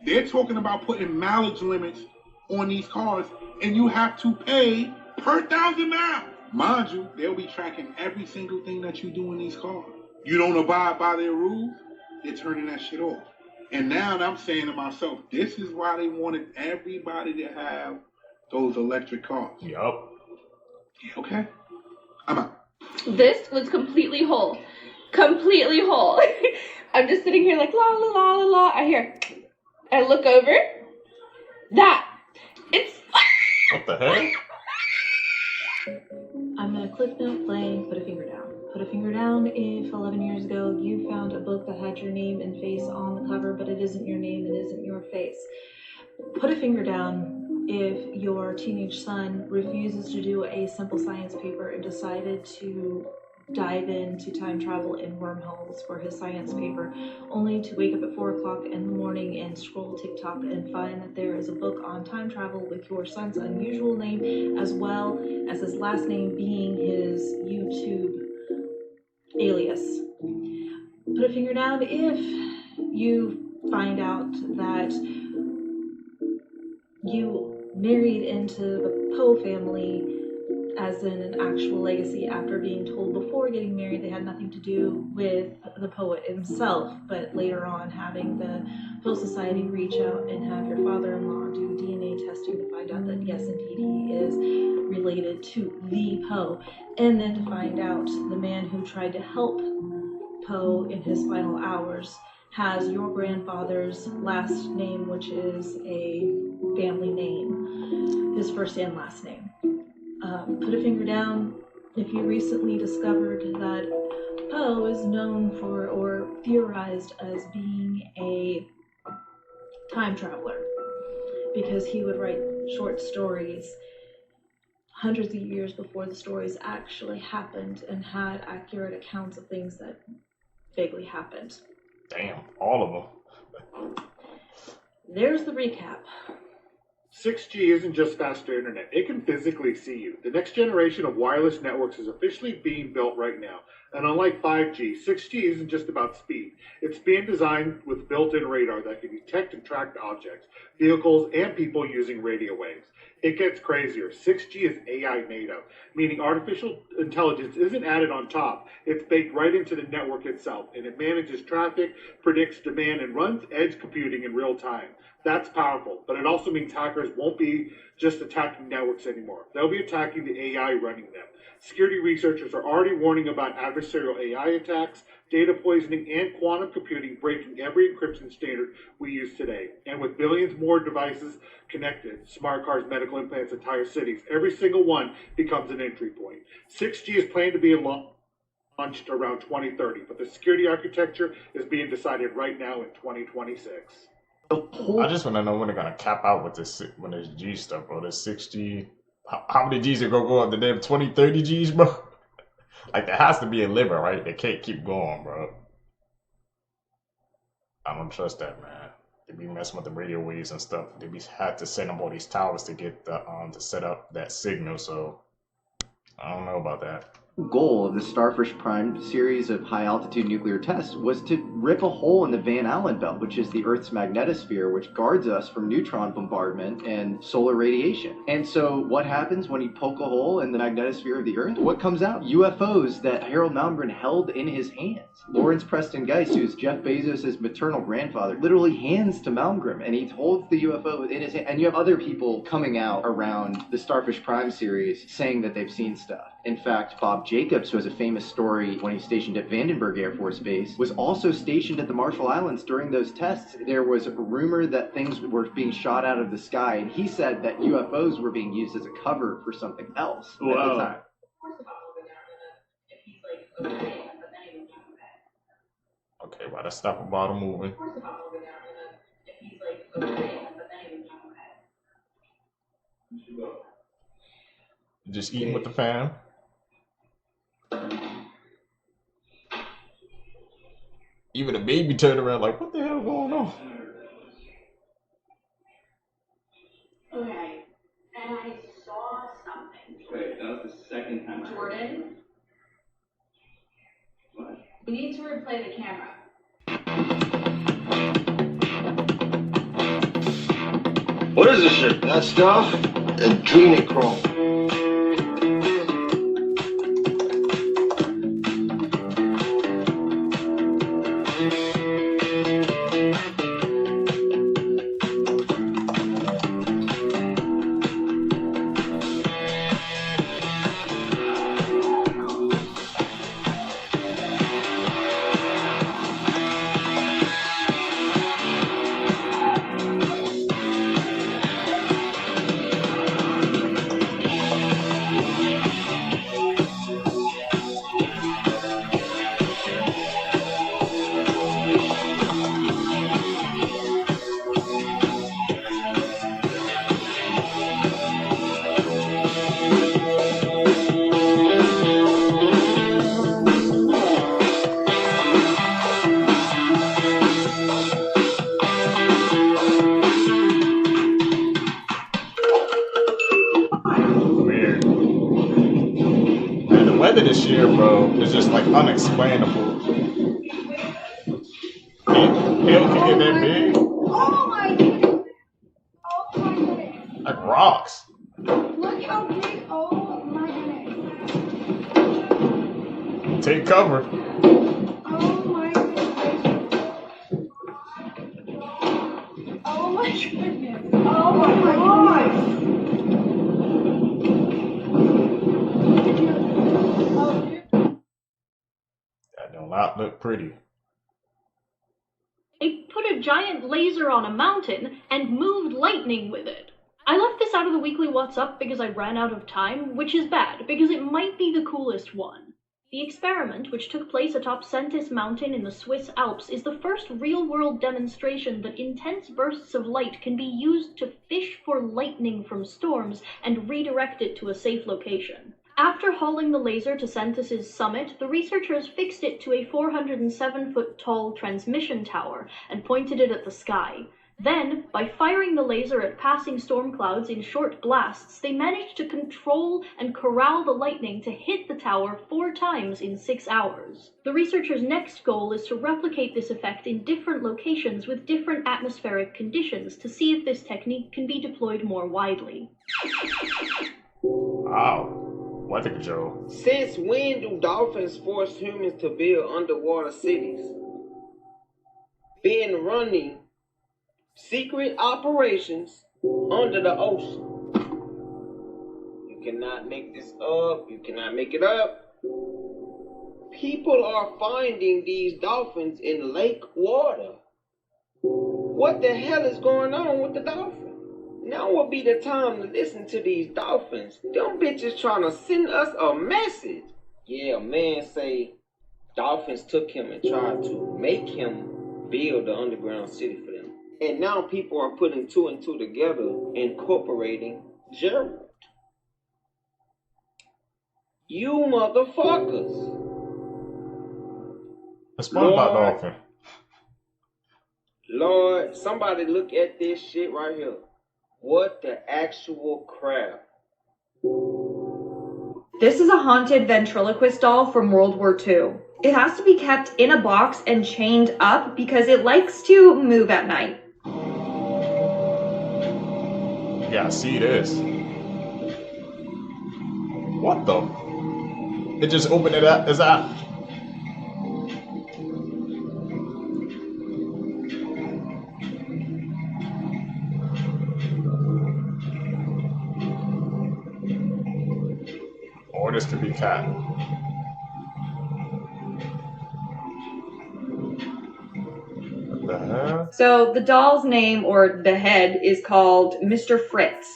They're talking about putting mileage limits on these cars, and you have to pay per 1,000 miles. Mind you, they'll be tracking every single thing that you do in these cars. You don't abide by their rules, they're turning that shit off. And now I'm saying to myself, this is why they wanted everybody to have those electric cars. Yup. Yeah, okay. I'm out. This was completely whole. Completely whole. I'm just sitting here like la la la la la. I look over. It's what the heck? I'm gonna click note playing Put a Finger Down. Put a finger down if 11 years ago you found a book that had your name and face on the cover, but it isn't your name, it isn't your face. Put a finger down if your teenage son refuses to do a simple science paper and decided to dive into time travel and wormholes for his science paper, only to wake up at 4 o'clock in the morning and scroll TikTok and find that there is a book on time travel with your son's unusual name as well as his last name being his YouTube alias. Put a finger down if you find out that you married into the Poe family as in an actual legacy after being told before getting married they had nothing to do with the poet himself, but later on having the Poe Society reach out and have your father-in-law do DNA testing to find out that yes, indeed, he is related to the Poe, and then to find out the man who tried to help Poe in his final hours has your grandfather's last name, which is a family name, his first and last name. Put a finger down if you recently discovered that Poe is known for or theorized as being a time traveler because he would write short stories hundreds of years before the stories actually happened and had accurate accounts of things that vaguely happened. Damn, all of them. There's the recap. 6G isn't just faster internet. It can physically see you. The next generation of wireless networks is officially being built right now. And unlike 5G, 6G isn't just about speed. It's being designed with built-in radar that can detect and track objects, vehicles, and people using radio waves. It gets crazier. 6G is AI native, meaning artificial intelligence isn't added on top. It's baked right into the network itself, and it manages traffic, predicts demand, and runs edge computing in real time. That's powerful, but it also means hackers won't be just attacking networks anymore. They'll be attacking the AI running them. Security researchers are already warning about adversarial AI attacks, data poisoning, and quantum computing breaking every encryption standard we use today. And with billions more devices connected, smart cars, medical implants, entire cities, every single one becomes an entry point. 6G is planned to be launched around 2030, but the security architecture is being decided right now in 2026. I just want to know when they're gonna cap out with this G stuff, bro. This 6G. How many G's are gonna go up? The damn 20, 30 G's, bro? Like, there has to be a limit, right? They can't keep going, bro. I don't trust that, man. They be messing with the radio waves and stuff. They had to set up all these towers to get the to set up that signal. So I don't know about that. Goal of the Starfish Prime series of high-altitude nuclear tests was to rip a hole in the Van Allen belt, which is the Earth's magnetosphere, which guards us from neutron bombardment and solar radiation. And so what happens when you poke a hole in the magnetosphere of the Earth? What comes out? UFOs that Harold Malmgren held in his hands. Lawrence Preston Geist, who's Jeff Bezos' maternal grandfather, literally hands to Malmgren, and he holds the UFO in his hand. And you have other people coming out around the Starfish Prime series saying that they've seen stuff. In fact, Bob Jacobs, who has a famous story when he's stationed at Vandenberg Air Force Base, was also stationed at the Marshall Islands during those tests. There was a rumor that things were being shot out of the sky, and he said that UFOs were being used as a cover for something else at the time. Okay, well, let's stop about him moving. Just eating with the fam. Even a baby turned around like, what the hell going on? Okay, and I saw something. Wait, that was the second time. Jordan? What? We need to replay the camera. What is this shit? That stuff? Adrenochrome. This year, bro, is just like unexplainable. Hell can get that big. Oh my goodness! Oh my goodness! Like rocks. Look how big! Oh my goodness! Take cover. Oh my goodness! Oh my goodness! Oh my god! That do not look pretty. They put a giant laser on a mountain and moved lightning with it. I left this out of the weekly What's Up because I ran out of time, which is bad, because it might be the coolest one. The experiment, which took place atop Sentis Mountain in the Swiss Alps, is the first real-world demonstration that intense bursts of light can be used to fish for lightning from storms and redirect it to a safe location. After hauling the laser to Sentis' summit, the researchers fixed it to a 407-foot tall transmission tower and pointed it at the sky. Then, by firing the laser at passing storm clouds in short blasts, they managed to control and corral the lightning to hit the tower 4 times in 6 hours. The researchers' next goal is to replicate this effect in different locations with different atmospheric conditions to see if this technique can be deployed more widely. Wow. Weather control. Since when do dolphins force humans to build underwater cities? Been running secret operations under the ocean. You cannot make this up. You cannot make it up. People are finding these dolphins in lake water. What the hell is going on with the dolphin? Now would be the time to listen to these dolphins. Them bitches trying to send us a message. Yeah, a man say dolphins took him and tried to make him build the underground city for them. And now people are putting 2 and 2 together, incorporating Gerald. You motherfuckers. It's fun about dolphin. Lord, somebody look at this shit right here. What the actual crap? This is a haunted ventriloquist doll from World War II. It has to be kept in a box and chained up because it likes to move at night. Yeah, see this. What the? It just opened it up. Is that? Or this could be cat. What the hell? So the doll's name, or the head, is called Mr. Fritz.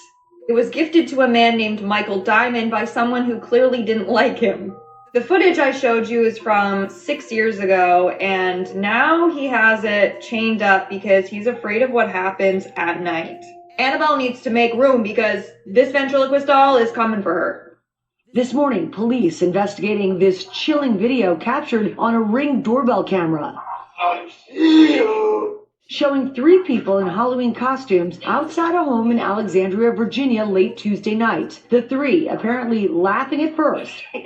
It was gifted to a man named Michael Diamond by someone who clearly didn't like him. The footage I showed you is from 6 years ago, and now he has it chained up because he's afraid of what happens at night. Annabelle needs to make room because this ventriloquist doll is coming for her. This morning, police investigating this chilling video captured on a Ring doorbell camera, showing 3 people in Halloween costumes outside a home in Alexandria, Virginia, late Tuesday night. The 3 apparently laughing at first, but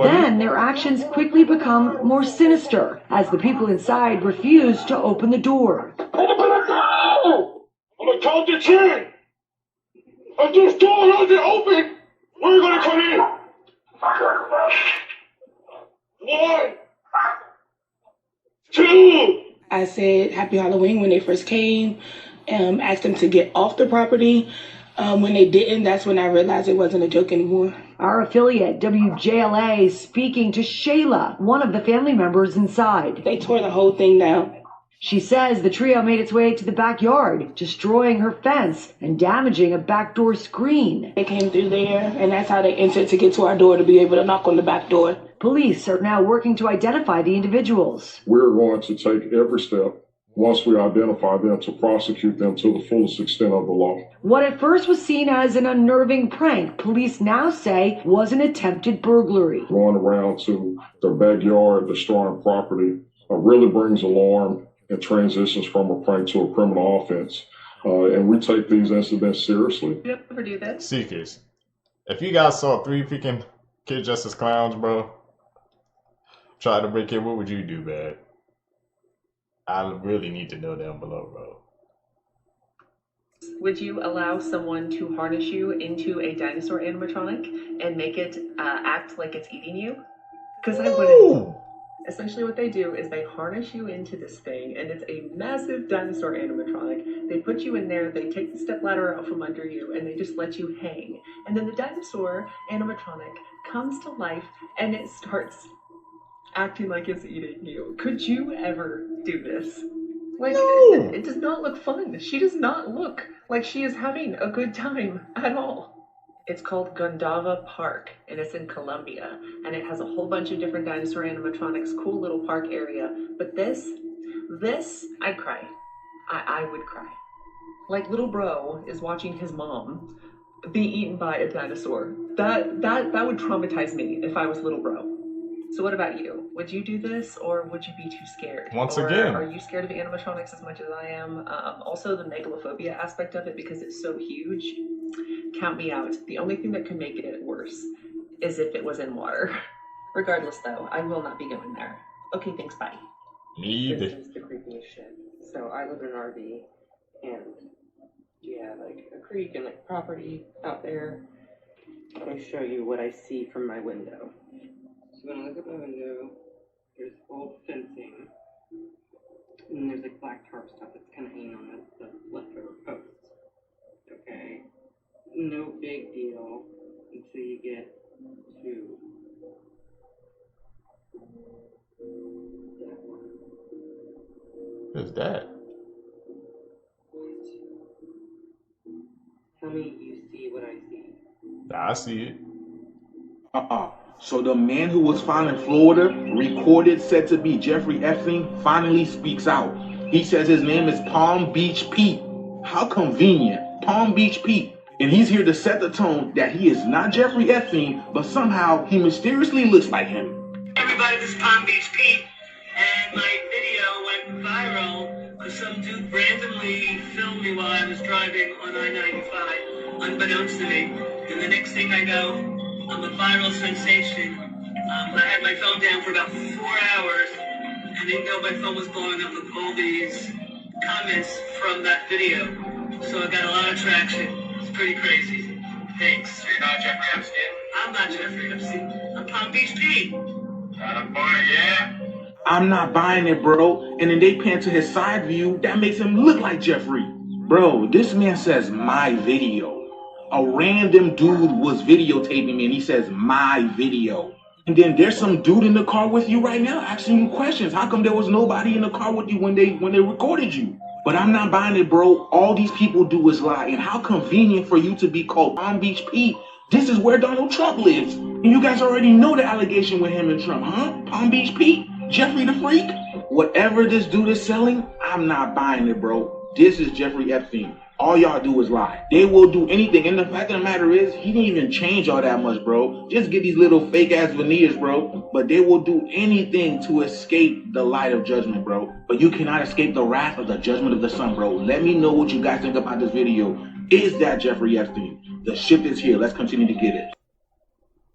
then their actions quickly become more sinister as the people inside refuse to open the door. Open the door! I'm gonna count to 10! If this door doesn't open, we're gonna come in! 1, 2. I said Happy Halloween when they first came, asked them to get off the property. When they didn't, that's when I realized it wasn't a joke anymore. Our affiliate, WJLA, speaking to Shayla, one of the family members inside. They tore the whole thing down. She says the trio made its way to the backyard, destroying her fence and damaging a back door screen. They came through there, and that's how they entered to get to our door to be able to knock on the back door. Police are now working to identify the individuals. We're going to take every step, once we identify them, to prosecute them to the fullest extent of the law. What at first was seen as an unnerving prank, police now say was an attempted burglary. Going around to their backyard, destroying property, really brings alarm and transitions from a prank to a criminal offense. And we take these incidents seriously. Did you ever do that? Seekers, if you guys saw 3 freaking Kid Justice clowns, bro, try to break in, what would you do, man? I really need to know down below, bro. Would you allow someone to harness you into a dinosaur animatronic and make it act like it's eating you? Because I wouldn't. Essentially what they do is they harness you into this thing, and it's a massive dinosaur animatronic. They put you in there, they take the stepladder out from under you, and they just let you hang. And then the dinosaur animatronic comes to life, and it starts acting like it's eating you. Could you ever do this? Like, no. It does not look fun. She does not look like she is having a good time at all. It's called Gundava Park, and it's in Colombia, and it has a whole bunch of different dinosaur animatronics, cool little park area. But this, I'd cry. I would cry. Like little bro is watching his mom be eaten by a dinosaur. That would traumatize me if I was little bro. So what about you? Would you do this, or would you be too scared? Once Or again, are you scared of animatronics as much as I am? Also, the megalophobia aspect of it, because it's so huge. Count me out. The only thing that could make it worse is if it was in water. Regardless, though, I will not be going there. Okay, thanks, bye. me either. This is the creepiest shit. So I live in an RV, and yeah, like a creek and like property out there. Let me show you what I see from my window. So when I look at my window, there's old fencing, and there's like black tarp stuff that's kind of hanging on the leftover posts. Okay, no big deal until you get to that one. Who's that? Tell me you see what I see. I see it. So the man who was found in Florida, recorded said to be Jeffrey Epstein, finally speaks out. He says his name is Palm Beach Pete. How convenient. Palm Beach Pete. And he's here to set the tone that he is not Jeffrey Epstein, but somehow he mysteriously looks like him. Everybody, this is Palm Beach Pete, and my video went viral because some dude randomly filmed me while I was driving on I-95, unbeknownst to me. And the next thing I know, I'm a viral sensation. I had my phone down for about 4 hours and didn't know my phone was blowing up with all these comments from that video. So I got a lot of traction. It's pretty crazy. Thanks. You're not Jeffrey Epstein? I'm not Jeffrey Epstein. I'm Palm Beach Pete. Got a point, yeah? I'm not buying it, bro. And then they pan to his side view. That makes him look like Jeffrey. Bro, this man says my video. A random dude was videotaping me and he says my video. And then there's some dude in the car with you right now asking you questions. How come there was nobody in the car with you when they recorded you? But I'm not buying it, bro. All these people do is lie. And how convenient for you to be called Palm Beach Pete. This is where Donald Trump lives. And you guys already know the allegation with him and Trump, huh? Palm Beach Pete? Jeffrey the Freak? Whatever this dude is selling, I'm not buying it, bro. This is Jeffrey Epstein. All y'all do is lie. They will do anything. And the fact of the matter is, he didn't even change all that much, bro. Just get these little fake ass veneers, bro. But they will do anything to escape the light of judgment, bro. But you cannot escape the wrath of the judgment of the sun, bro. Let me know what you guys think about this video. Is that Jeffrey Epstein? The shift is here. Let's continue to get it.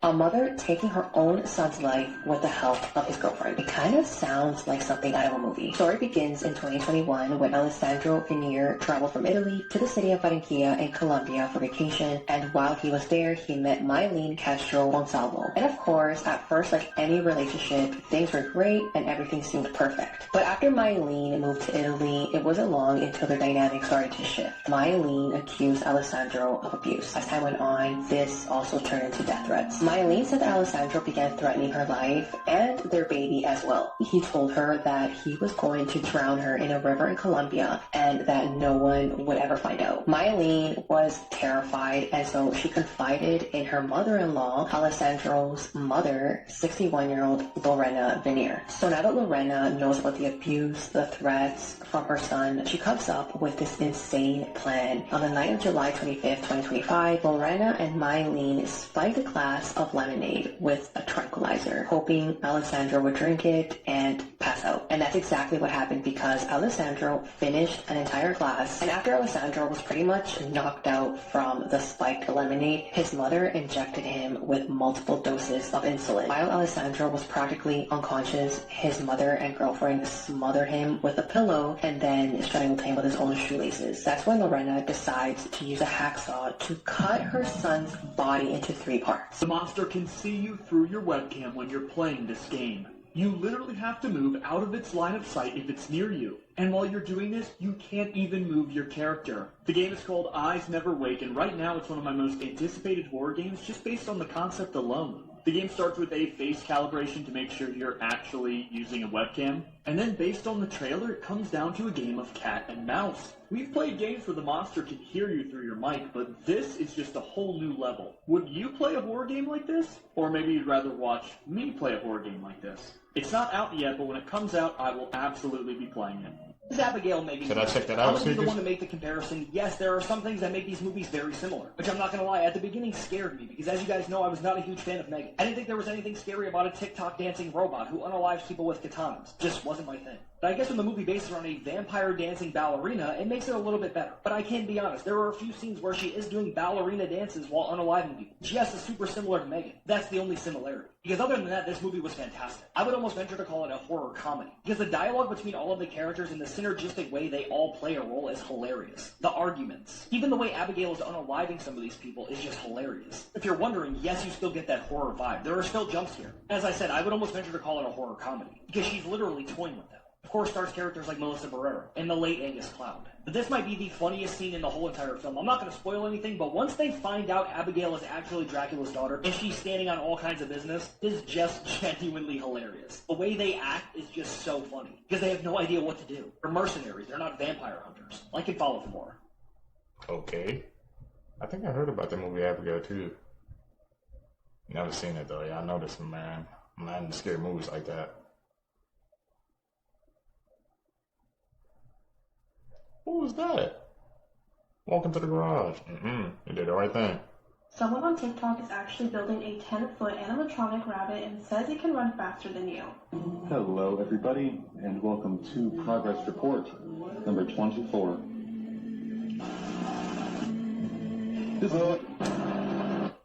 A mother taking her own son's life with the help of his girlfriend. It kind of sounds like something out of a movie. The story begins in 2021 when Alessandro Venier traveled from Italy to the city of Barranquilla in Colombia for vacation, and while he was there, he met Mylene Castro Monsalvo. And of course, at first, like any relationship, things were great and everything seemed perfect. But after Mylene moved to Italy, it wasn't long until their dynamic started to shift. Mylene accused Alessandro of abuse. As time went on, this also turned into death threats. Mylene said that Alessandro began threatening her life and their baby as well. He told her that he was going to drown her in a river in Colombia and that no one would ever find out. Mylene was terrified, and so she confided in her mother-in-law, Alessandro's mother, 61-year-old Lorena Venier. So now that Lorena knows about the abuse, the threats from her son, she comes up with this insane plan. On the night of July 25th, 2025, Lorena and Mylene spiked a glass of lemonade with a tranquilizer, hoping Alessandro would drink it and pass out. And that's exactly what happened, because Alessandro finished an entire glass, and after Alessandro was pretty much knocked out from the spiked lemonade, his mother injected him with multiple doses of insulin. While Alessandro was practically unconscious, his mother and girlfriend smothered him with a pillow and then strangled him with his own shoelaces. That's when Lorena decides to use a hacksaw to cut her son's body into 3 parts. The monster can see you through your webcam when you're playing this game. You literally have to move out of its line of sight if it's near you. And while you're doing this, you can't even move your character. The game is called Eyes Never Wake, and right now it's one of my most anticipated horror games just based on the concept alone. The game starts with a face calibration to make sure you're actually using a webcam, and then based on the trailer, it comes down to a game of cat and mouse. We've played games where the monster can hear you through your mic, but this is just a whole new level. Would you play a horror game like this? Or maybe you'd rather watch me play a horror game like this? It's not out yet, but when it comes out, I will absolutely be playing it. Is Abigail maybe? Should I check that I'm out, gonna be the Sneakers? one to make the comparison. Yes, there are some things that make these movies very similar, which I'm not gonna lie, at the beginning scared me, because as you guys know, I was not a huge fan of Megan. I didn't think there was anything scary about a TikTok dancing robot who unalives people with katanas. Just wasn't my thing. But I guess when the movie bases around a vampire dancing ballerina, it makes it a little bit better. But I can be honest, there are a few scenes where she is doing ballerina dances while unaliving people. She has to super similar to Megan. That's the only similarity. Because other than that, this movie was fantastic. I would almost venture to call it a horror comedy. Because the dialogue between all of the characters and the synergistic way they all play a role is hilarious. The arguments. Even the way Abigail is unaliving some of these people is just hilarious. If you're wondering, yes, you still get that horror vibe. There are still jumps here. As I said, I would almost venture to call it a horror comedy. Because she's literally toying with them. Of course, stars characters like Melissa Barrera and the late Angus Cloud. But this might be the funniest scene in the whole entire film. I'm not going to spoil anything, but once they find out Abigail is actually Dracula's daughter and she's standing on all kinds of business, it's just genuinely hilarious. The way they act is just so funny because they have no idea what to do. They're mercenaries. They're not vampire hunters. Like and follow for more. Okay. I think I heard about the movie Abigail too. Never seen it though. Yeah, I know this, man. I'm not into scary movies like that. Who was that? Welcome to the garage. You did the right thing. Someone on TikTok is actually building a 10-foot animatronic rabbit and says it can run faster than you. Hello, everybody, and welcome to Progress Report number 24.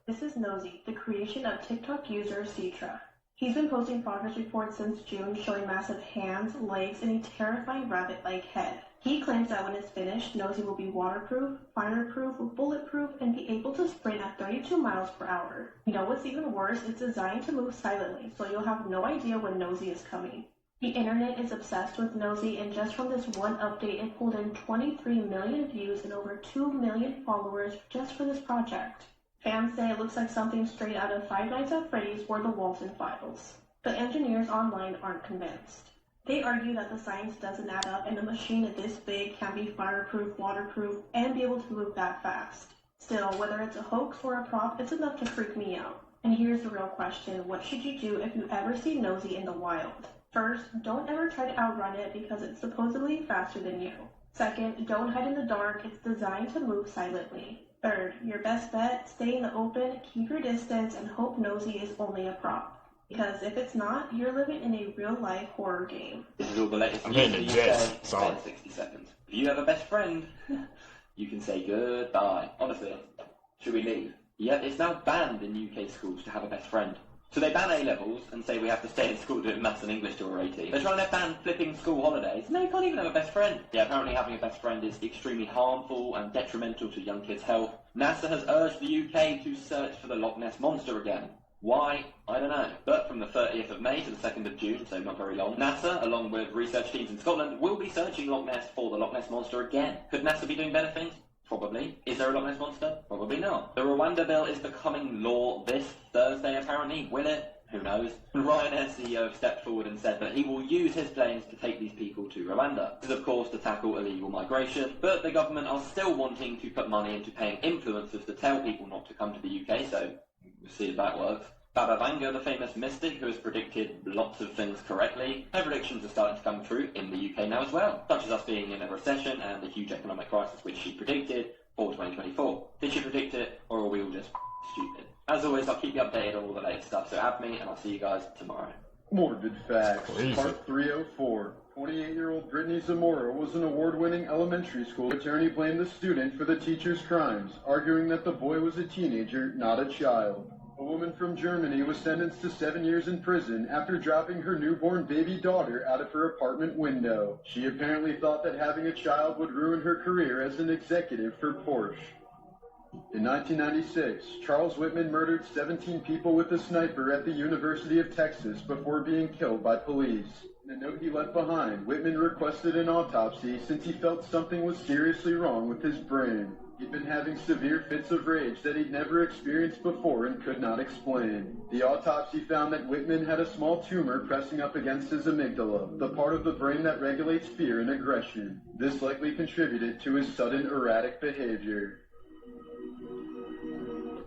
This is Nosy, the creation of TikTok user Citra. He's been posting progress reports since June showing massive hands, legs, and a terrifying rabbit-like head. He claims that when it's finished, Nosy will be waterproof, fireproof, bulletproof, and be able to sprint at 32 miles per hour. You know what's even worse? It's designed to move silently, so you'll have no idea when Nosy is coming. The internet is obsessed with Nosy, and just from this one update, it pulled in 23 million views and over 2 million followers just for this project. Fans say it looks like something straight out of Five Nights at Freddy's or the Walton Files. But engineers online aren't convinced. They argue that the science doesn't add up and a machine this big can be fireproof, waterproof, and be able to move that fast. Still, whether it's a hoax or a prop, it's enough to freak me out. And here's the real question, what should you do if you ever see Nosy in the wild? First, don't ever try to outrun it because it's supposedly faster than you. Second, don't hide in the dark, it's designed to move silently. Third, your best bet, stay in the open, keep your distance, and hope Nosy is only a prop. Because if it's not, you're living in a real-life horror game. This is all the latest I'm news hitting in the the jets. UK. Sorry. About 60 seconds. If you have a best friend, you can say goodbye. Honestly, should we leave? Yep, it's now banned in UK schools to have a best friend. So they ban A-levels and say we have to stay in school doing maths and English till we're 18. They're trying to ban flipping school holidays, and they can't even have a best friend. Yeah, apparently having a best friend is extremely harmful and detrimental to young kids' health. NASA has urged the UK to search for the Loch Ness Monster again. Why? I don't know. But from the 30th of May to the 2nd of June, so not very long, NASA, along with research teams in Scotland, will be searching Loch Ness for the Loch Ness Monster again. Could NASA be doing better things? Probably. Is there a Loch Ness Monster? Probably not. The Rwanda bill is becoming law this Thursday, apparently. Will it? Who knows? Ryanair CEO have stepped forward and said that he will use his planes to take these people to Rwanda. This is, of course, to tackle illegal migration, but the government are still wanting to put money into paying influencers to tell people not to come to the UK, so we'll see if that works. Baba Vanga, the famous mystic who has predicted lots of things correctly, her predictions are starting to come true in the UK now as well, such as us being in a recession and the huge economic crisis which she predicted for 2024. Did she predict it, or are we all just stupid? As always, I'll keep you updated on all the latest stuff, so add me, and I'll see you guys tomorrow. Morbid Facts, Part 304. 28-year-old Brittany Zamora was an award-winning elementary school attorney blamed the student for the teacher's crimes, arguing that the boy was a teenager, not a child. A woman from Germany was sentenced to 7 years in prison after dropping her newborn baby daughter out of her apartment window. She apparently thought that having a child would ruin her career as an executive for Porsche. In 1996, Charles Whitman murdered 17 people with a sniper at the University of Texas before being killed by police. In a note he left behind, Whitman requested an autopsy since he felt something was seriously wrong with his brain. He'd been having severe fits of rage that he'd never experienced before and could not explain. The autopsy found that Whitman had a small tumor pressing up against his amygdala, the part of the brain that regulates fear and aggression. This likely contributed to his sudden erratic behavior.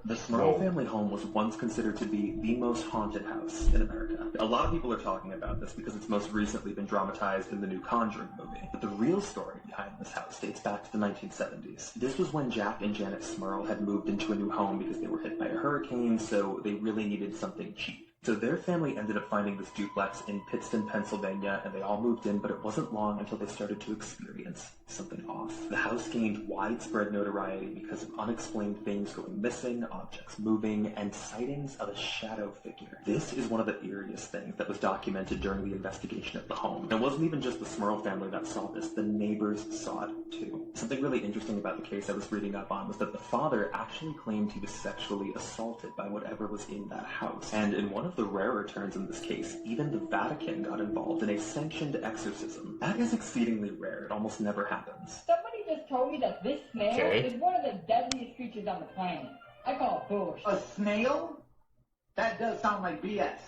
The Smurl family home was once considered to be the most haunted house in America. A lot of people are talking about this because it's most recently been dramatized in the new Conjuring movie. But the real story behind this house dates back to the 1970s. This was when Jack and Janet Smurl had moved into a new home because they were hit by a hurricane, so they really needed something cheap. So their family ended up finding this duplex in Pittston, Pennsylvania, and they all moved in, but it wasn't long until they started to experience something off. The house gained widespread notoriety because of unexplained things going missing, objects moving, and sightings of a shadow figure. This is one of the eeriest things that was documented during the investigation of the home. It wasn't even just the Smurl family that saw this, the neighbors saw it too. Something really interesting about the case I was reading up on was that the father actually claimed he was sexually assaulted by whatever was in that house. And in one of the rarer turns in this case, even the Vatican got involved in a sanctioned exorcism. That is exceedingly rare. It almost never happens. Somebody just told me that this snail is one of the deadliest creatures on the planet. I call it bullshit. A snail? That does sound like BS.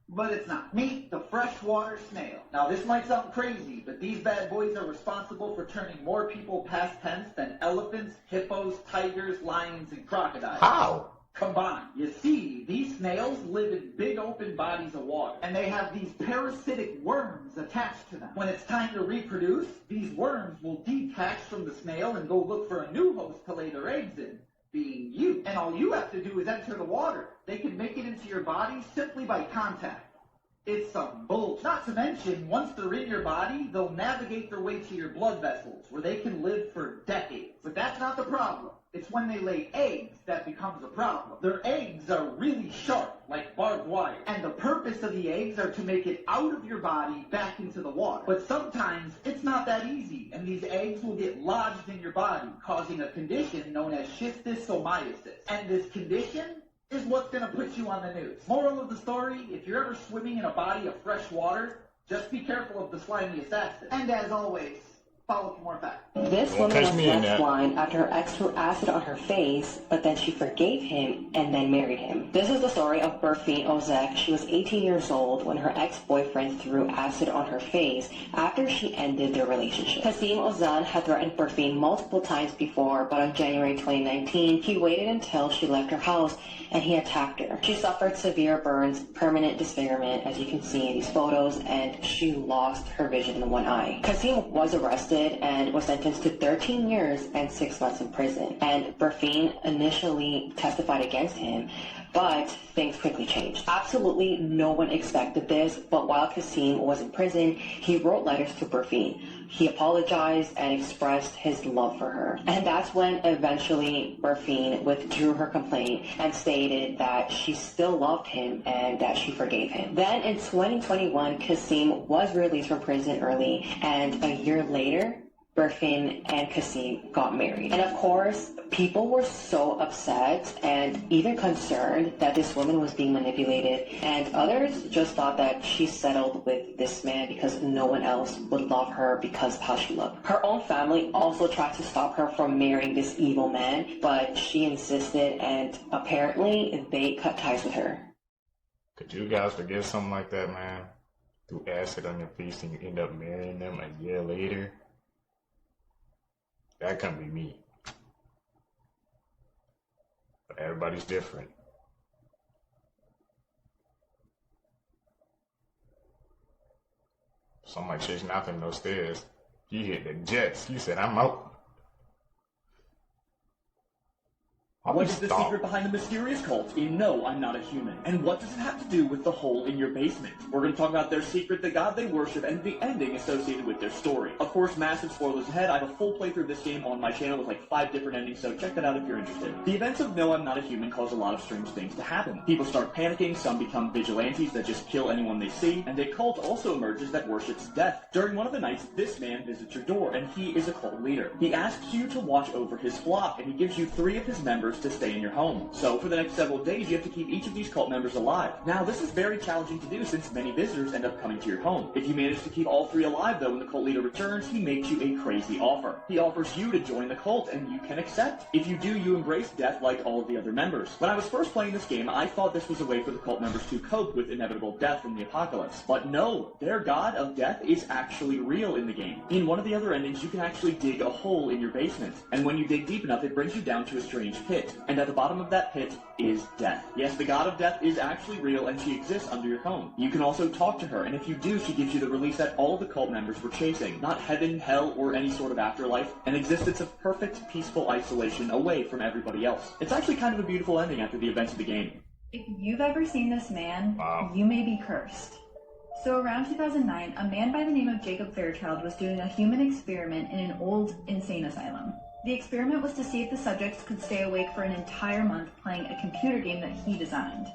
But it's not. Meet the freshwater snail. Now this might sound crazy, but these bad boys are responsible for turning more people past tense than elephants, hippos, tigers, lions, and crocodiles. How? Combined. You see, these snails live in big open bodies of water, and they have these parasitic worms attached to them. When it's time to reproduce, these worms will detach from the snail and go look for a new host to lay their eggs in, being you. And all you have to do is enter the water. They can make it into your body simply by contact. It's some bullshit. Not to mention, once they're in your body, they'll navigate their way to your blood vessels, where they can live for decades. But that's not the problem. It's when they lay eggs that becomes a problem. Their eggs are really sharp, like barbed wire. And the purpose of the eggs are to make it out of your body back into the water. But sometimes it's not that easy, and these eggs will get lodged in your body, causing a condition known as schistosomiasis. And this condition is what's going to put you on the news. Moral of the story, if you're ever swimming in a body of fresh water, just be careful of the slimy assassin. And as always, follow for more facts. This woman was left blind after her ex threw acid on her face, but then she forgave him and then married him. This is the story of Berfine Ozek. She was 18 years old when her ex-boyfriend threw acid on her face after she ended their relationship. Kasim Ozan had threatened Berfine multiple times before, but on January 2019, he waited until she left her house and he attacked her. She suffered severe burns, permanent disfigurement, as you can see in these photos, and she lost her vision in one eye. Kasim was arrested and was sentenced to 13 years and 6 months in prison. And Berfine initially testified against him, but things quickly changed. Absolutely no one expected this, but while Kasim was in prison, he wrote letters to Berfine. He apologized and expressed his love for her. And that's when eventually Berfine withdrew her complaint and stated that she still loved him and that she forgave him. Then in 2021, Kasim was released from prison early, and a year later, Berfine and Kasim got married. And of course, people were so upset and even concerned that this woman was being manipulated, and others just thought that she settled with this man because no one else would love her because of how she looked. Her own family also tried to stop her from marrying this evil man, but she insisted, and apparently they cut ties with her. Could you guys forget something like that, man? Threw acid on your face and you end up marrying them a year later? That can't be me. But everybody's different. Somebody chasing after him those stairs. He hit the jets. He said, I'm out. What is the secret behind the mysterious cult in No, I'm Not a Human? And what does it have to do with the hole in your basement? We're going to talk about their secret, the god they worship, and the ending associated with their story. Of course, massive spoilers ahead. I have a full playthrough of this game on my channel with like 5 different endings, so check that out if you're interested. The events of No, I'm Not a Human cause a lot of strange things to happen. People start panicking, some become vigilantes that just kill anyone they see, and a cult also emerges that worships death. During one of the nights, this man visits your door, and he is a cult leader. He asks you to watch over his flock, and he gives you 3 of his members to stay in your home. So for the next several days, you have to keep each of these cult members alive. Now, this is very challenging to do since many visitors end up coming to your home. If you manage to keep all 3 alive, though, when the cult leader returns, he makes you a crazy offer. He offers you to join the cult, and you can accept. If you do, you embrace death like all of the other members. When I was first playing this game, I thought this was a way for the cult members to cope with inevitable death from the apocalypse. But no, their god of death is actually real in the game. In one of the other endings, you can actually dig a hole in your basement. And when you dig deep enough, it brings you down to a strange pit. pit, and at the bottom of that pit is death. Yes, the god of death is actually real, and she exists under your home. You can also talk to her, and if you do, she gives you the release that all the cult members were chasing. Not heaven, hell, or any sort of afterlife, an existence of perfect, peaceful isolation away from everybody else. It's actually kind of a beautiful ending after the events of the game. If you've ever seen this man, you may be cursed. So around 2009, a man by the name of Jacob Fairchild was doing a human experiment in an old insane asylum. The experiment was to see if the subjects could stay awake for an entire month playing a computer game that he designed.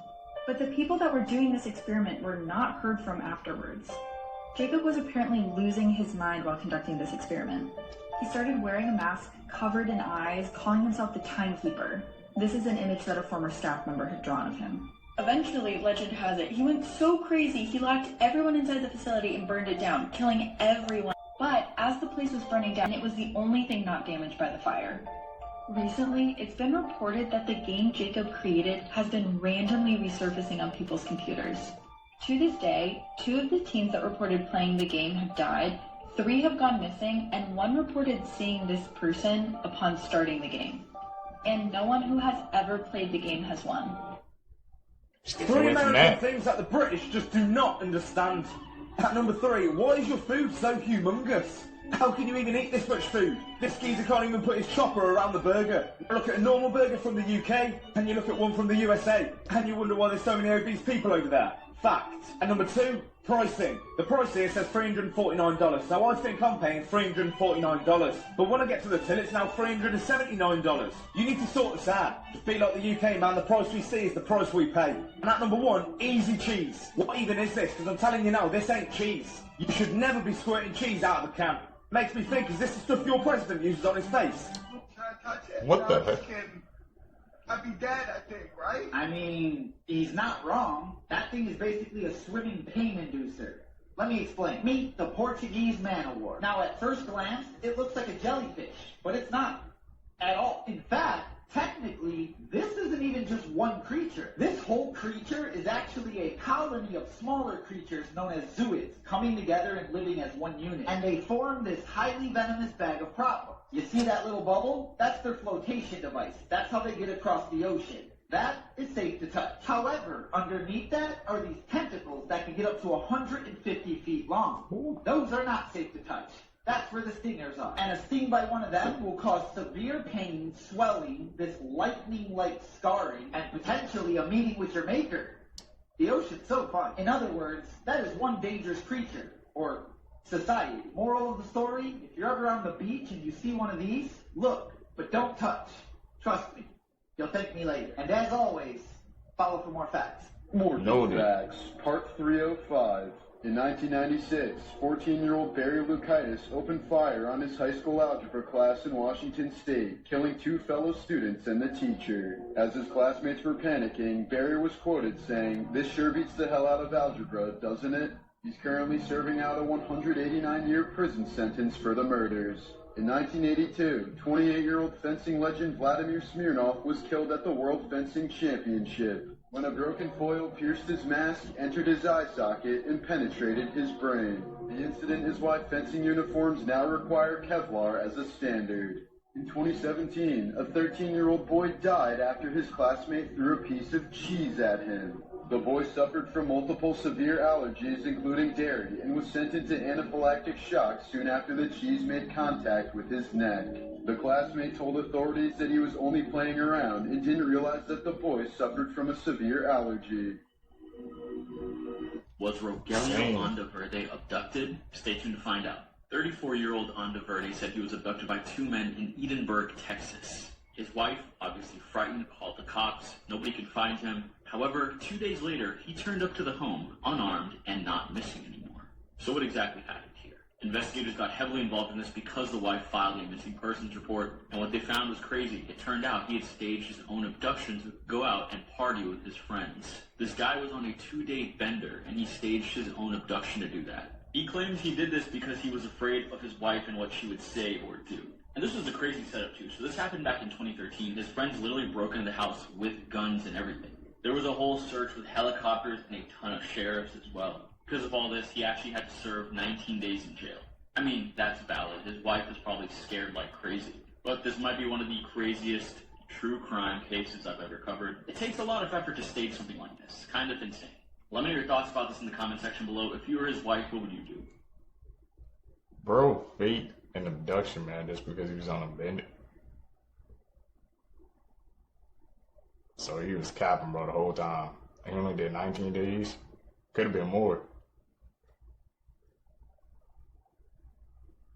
But the people that were doing this experiment were not heard from afterwards. Jacob was apparently losing his mind while conducting this experiment. He started wearing a mask covered in eyes, calling himself the timekeeper. This is an image that a former staff member had drawn of him. Eventually, legend has it, he went so crazy he locked everyone inside the facility and burned it down, killing everyone. But as the place was burning down, it was the only thing not damaged by the fire. Recently, it's been reported that the game Jacob created has been randomly resurfacing on people's computers. To this day, 2 of the teens that reported playing the game have died, 3 have gone missing, and 1 reported seeing this person upon starting the game. And no one who has ever played the game has won. 3 American things that the British just do not understand. At number 3, why is your food so humongous? How can you even eat this much food? This geezer can't even put his chopper around the burger. Look at a normal burger from the UK, and you look at one from the USA, and you wonder why there's so many obese people over there. Fact. And number 2, pricing. The price here says $349, so I think I'm paying $349. But when I get to the till, it's now $379. You need to sort this out. Just be like the UK, man. The price we see is the price we pay. And at number 1, easy cheese. What even is this? Because I'm telling you now, this ain't cheese. You should never be squirting cheese out of a can. Makes me think, is this the stuff your president uses on his face? What the heck? I'd be dead, I think, right? I mean, he's not wrong. That thing is basically a swimming pain inducer. Let me explain. Meet the Portuguese Man Award. Now, at first glance, it looks like a jellyfish, but it's not at all. In fact, technically, this isn't even just one creature. This whole creature is actually a colony of smaller creatures known as zooids, coming together and living as one unit. And they form this highly venomous bag of problems. You see that little bubble? That's their flotation device. That's how they get across the ocean. That is safe to touch. However, underneath that are these tentacles that can get up to 150 feet long. Those are not safe to touch. That's where the stingers are. And a sting by one of them will cause severe pain, swelling, this lightning-like scarring, and potentially a meeting with your maker. The ocean's so fun. In other words, that is one dangerous creature, or society. Moral of the story, if you're ever on the beach and you see one of these, look, but don't touch. Trust me. You'll thank me later. And as always, follow for more facts. More facts. Part 305. In 1996, 14-year-old Barry Lukaitis opened fire on his high school algebra class in Washington State, killing 2 fellow students and the teacher. As his classmates were panicking, Barry was quoted saying, "This sure beats the hell out of algebra, doesn't it?" He's currently serving out a 189-year prison sentence for the murders. In 1982, 28-year-old fencing legend Vladimir Smirnov was killed at the World Fencing Championship when a broken foil pierced his mask, entered his eye socket, and penetrated his brain. The incident is why fencing uniforms now require Kevlar as a standard. In 2017, a 13-year-old boy died after his classmate threw a piece of cheese at him. The boy suffered from multiple severe allergies, including dairy, and was sent into anaphylactic shock soon after the cheese made contact with his neck. The classmate told authorities that he was only playing around and didn't realize that the boy suffered from a severe allergy. Was Rogelio Andaverde abducted? Stay tuned to find out. 34-year-old Andaverde said he was abducted by 2 men in Edinburgh, Texas. His wife, obviously frightened, called the cops. Nobody could find him. However, 2 days later, he turned up to the home, unarmed and not missing anymore. So what exactly happened here? Investigators got heavily involved in this because the wife filed a missing persons report, and what they found was crazy. It turned out he had staged his own abduction to go out and party with his friends. This guy was on a 2-day bender, and he staged his own abduction to do that. He claims he did this because he was afraid of his wife and what she would say or do. And this was a crazy setup too. So this happened back in 2013. His friends literally broke into the house with guns and everything. There was a whole search with helicopters and a ton of sheriffs as well. Because of all this, he actually had to serve 19 days in jail. I mean, that's valid. His wife was probably scared like crazy. But this might be one of the craziest true crime cases I've ever covered. It takes a lot of effort to stage something like this. Kind of insane. Let me know your thoughts about this in the comment section below. If you were his wife, what would you do? Bro, fate and abduction, man, just because he was on a bend. So he was capping, bro, the whole time. He only did 19 days. Could have been more.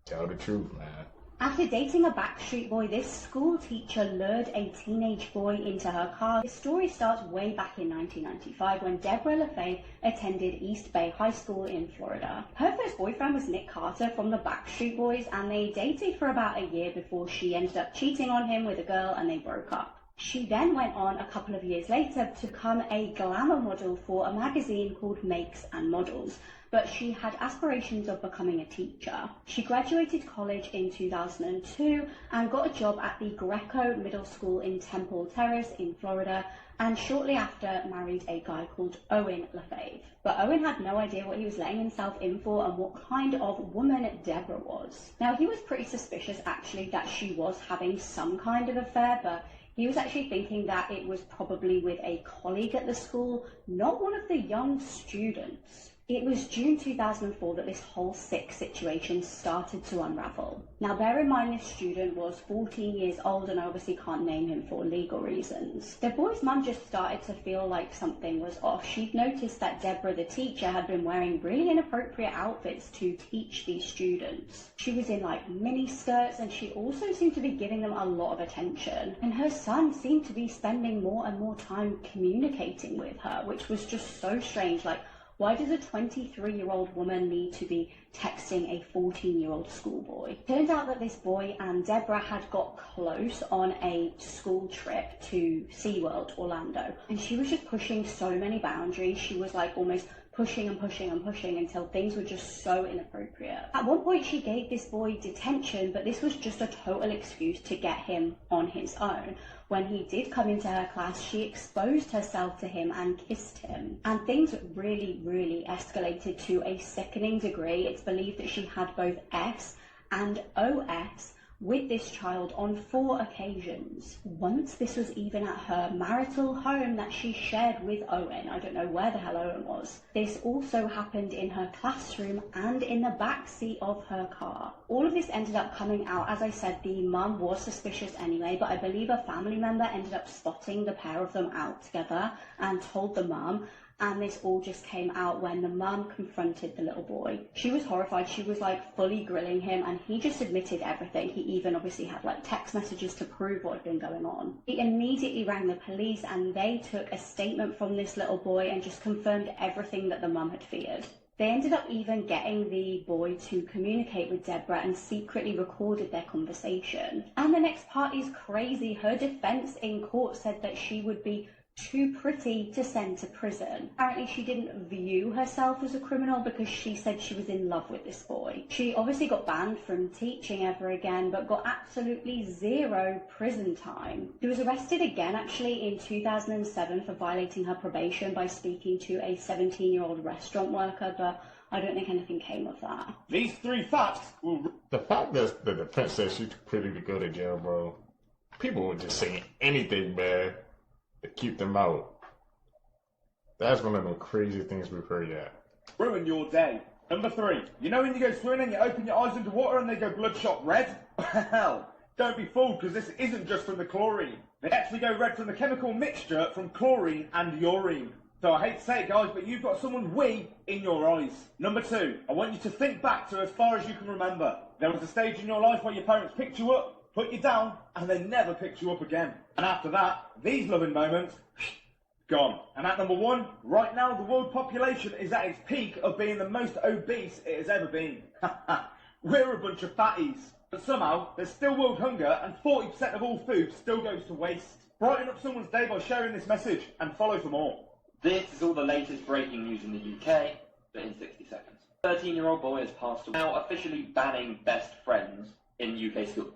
Tell the truth, man. After dating a Backstreet Boy, this school teacher lured a teenage boy into her car. The story starts way back in 1995 when Deborah LaFave attended East Bay High School in Florida. Her first boyfriend was Nick Carter from the Backstreet Boys, and they dated for about a year before she ended up cheating on him with a girl and they broke up. She then went on a couple of years later to become a glamour model for a magazine called Makes and Models, but she had aspirations of becoming a teacher. She graduated college in 2002 and got a job at the Greco Middle School in Temple Terrace in Florida, and shortly after married a guy called Owen LaFave. But Owen had no idea what he was letting himself in for and what kind of woman Deborah was. Now, he was pretty suspicious actually that she was having some kind of affair, but he was actually thinking that it was probably with a colleague at the school, not one of the young students. It was June 2004 that this whole sick situation started to unravel. Now, bear in mind this student was 14 years old and I obviously can't name him for legal reasons. The boy's mum just started to feel like something was off. She'd noticed that Deborah, the teacher, had been wearing really inappropriate outfits to teach these students. She was in like mini skirts and she also seemed to be giving them a lot of attention. And her son seemed to be spending more and more time communicating with her, which was just so strange. Like, why does a 23-year-old woman need to be texting a 14-year-old schoolboy? Turns out that this boy and Deborah had got close on a school trip to SeaWorld Orlando. And she was just pushing so many boundaries. She was like almost pushing and pushing and pushing until things were just so inappropriate. At one point she gave this boy detention, but this was just a total excuse to get him on his own. When he did come into her class, she exposed herself to him and kissed him. And things really, really escalated to a sickening degree. It's believed that she had both S and OS with this child on 4 occasions. Once this was even at her marital home that she shared with Owen. I don't know where the hell Owen was. This also happened in her classroom and in the back seat of her car. All of this ended up coming out. As I said, the mum was suspicious anyway, but I believe a family member ended up spotting the pair of them out together and told the mum. And this all just came out when the mum confronted the little boy. She was horrified. She was like fully grilling him and he just admitted everything. He even obviously had like text messages to prove what had been going on. He immediately rang the police and they took a statement from this little boy and just confirmed everything that the mum had feared. They ended up even getting the boy to communicate with Deborah and secretly recorded their conversation. And the next part is crazy. Her defense in court said that she would be too pretty to send to prison. Apparently she didn't view herself as a criminal because she said she was in love with this boy. She obviously got banned from teaching ever again, but got absolutely 0 prison time. She was arrested again actually in 2007 for violating her probation by speaking to a 17-year-old restaurant worker, but I don't think anything came of that. These 3 facts will... The fact that the defense said she's pretty to go to jail, bro. People were just saying anything, man, to keep them out. That's one of the crazy things we've heard yet. Ruin your day. Number 3. You know when you go swimming and you open your eyes underwater and they go bloodshot red? Well, don't be fooled because this isn't just from the chlorine. They actually go red from the chemical mixture from chlorine and urine. So I hate to say it guys, but you've got someone wee in your eyes. Number 2. I want you to think back to as far as you can remember. There was a stage in your life where your parents picked you up, put you down, and they never picked you up again. And after that, these loving moments, gone. And at number 1, right now the world population is at its peak of being the most obese it has ever been. We're a bunch of fatties. But somehow, there's still world hunger and 40% of all food still goes to waste. Brighten up someone's day by sharing this message and follow for more. This is all the latest breaking news in the UK, but in 60 seconds. 13-year-old boy has passed away, now officially banning best friends in UK schools.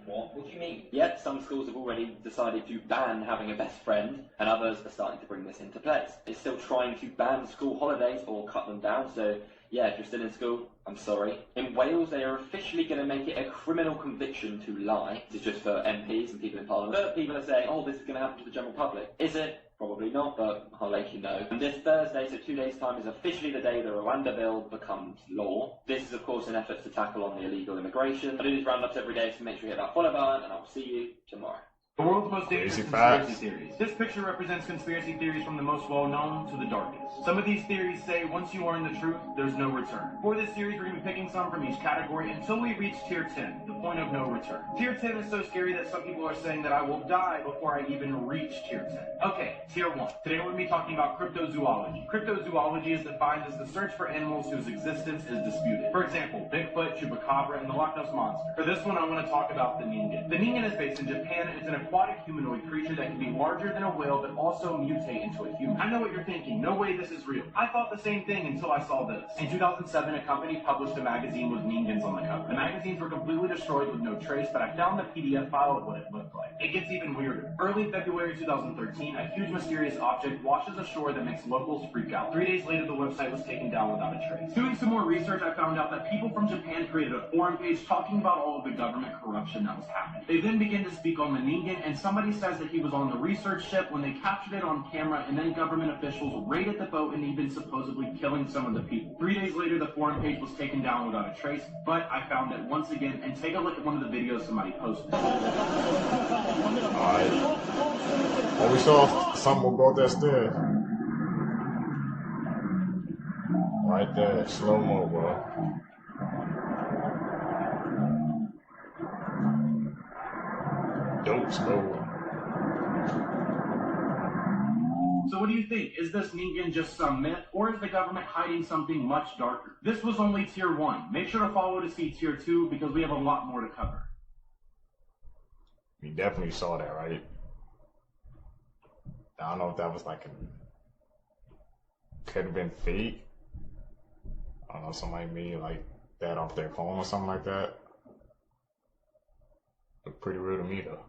What? What do you mean? Yep, some schools have already decided to ban having a best friend, and others are starting to bring this into place. It's still trying to ban school holidays or cut them down, so Yeah, if you're still in school, I'm sorry. In Wales, they are officially going to make it a criminal conviction to lie. This is just for MPs and people in Parliament. But people are saying, oh, this is going to happen to the general public. Is it? Probably not, but I'll let you know. And this Thursday, so 2 days' time, is officially the day the Rwanda bill becomes law. This is, of course, an effort to tackle on the illegal immigration. I do these roundups every day, so make sure you hit that follow button, and I'll see you tomorrow. The world's most dangerous Crazy conspiracy facts. theories. This picture represents conspiracy theories from the most well-known to the darkest. Some of these theories say once you learn the truth, there's no return. For this series, we're going to be picking some from each category until we reach Tier 10, the point of no return. Tier 10 is so scary that some people are saying that I will die before I even reach Tier 10. Okay, Tier 1. Today we're going to be talking about cryptozoology. Cryptozoology is defined as the search for animals whose existence is disputed. For example, Bigfoot, Chupacabra, and the Loch Ness Monster. For this one, I want to talk about the ningen. The ningen is based in Japan, and it's an aquatic humanoid creature that can be larger than a whale but also mutate into a human. I know what you're thinking, no way this is real. I thought the same thing until I saw this. In 2007, a company published a magazine with ningens on the cover. The magazines were completely destroyed with no trace, but I found the PDF file of what it looked like. It gets even weirder. Early February 2013, a huge mysterious object washes ashore that makes locals freak out. 3 days later, the website was taken down without a trace. Doing some more research, I found out that people from Japan created a forum page talking about all of the government corruption that was happening. They then began to speak on the ningen, and somebody says that he was on the research ship when they captured it on camera, and then government officials raided the boat and even supposedly killing some of the people. 3 days later, the forum page was taken down without a trace, but I found it once again, and take a look at one of the videos somebody posted. Alright. Oh, we saw something about that stairs. Right there, slow-mo, bro. Dope slow-mo. So what do you think? Is this ningen just some myth, or is the government hiding something much darker? This was only Tier 1. Make sure to follow to see Tier 2 because we have a lot more to cover. We definitely saw that, right? I don't know if that was like could have been fake. I don't know, somebody made like that off their phone or something like that. Looked pretty real to me though.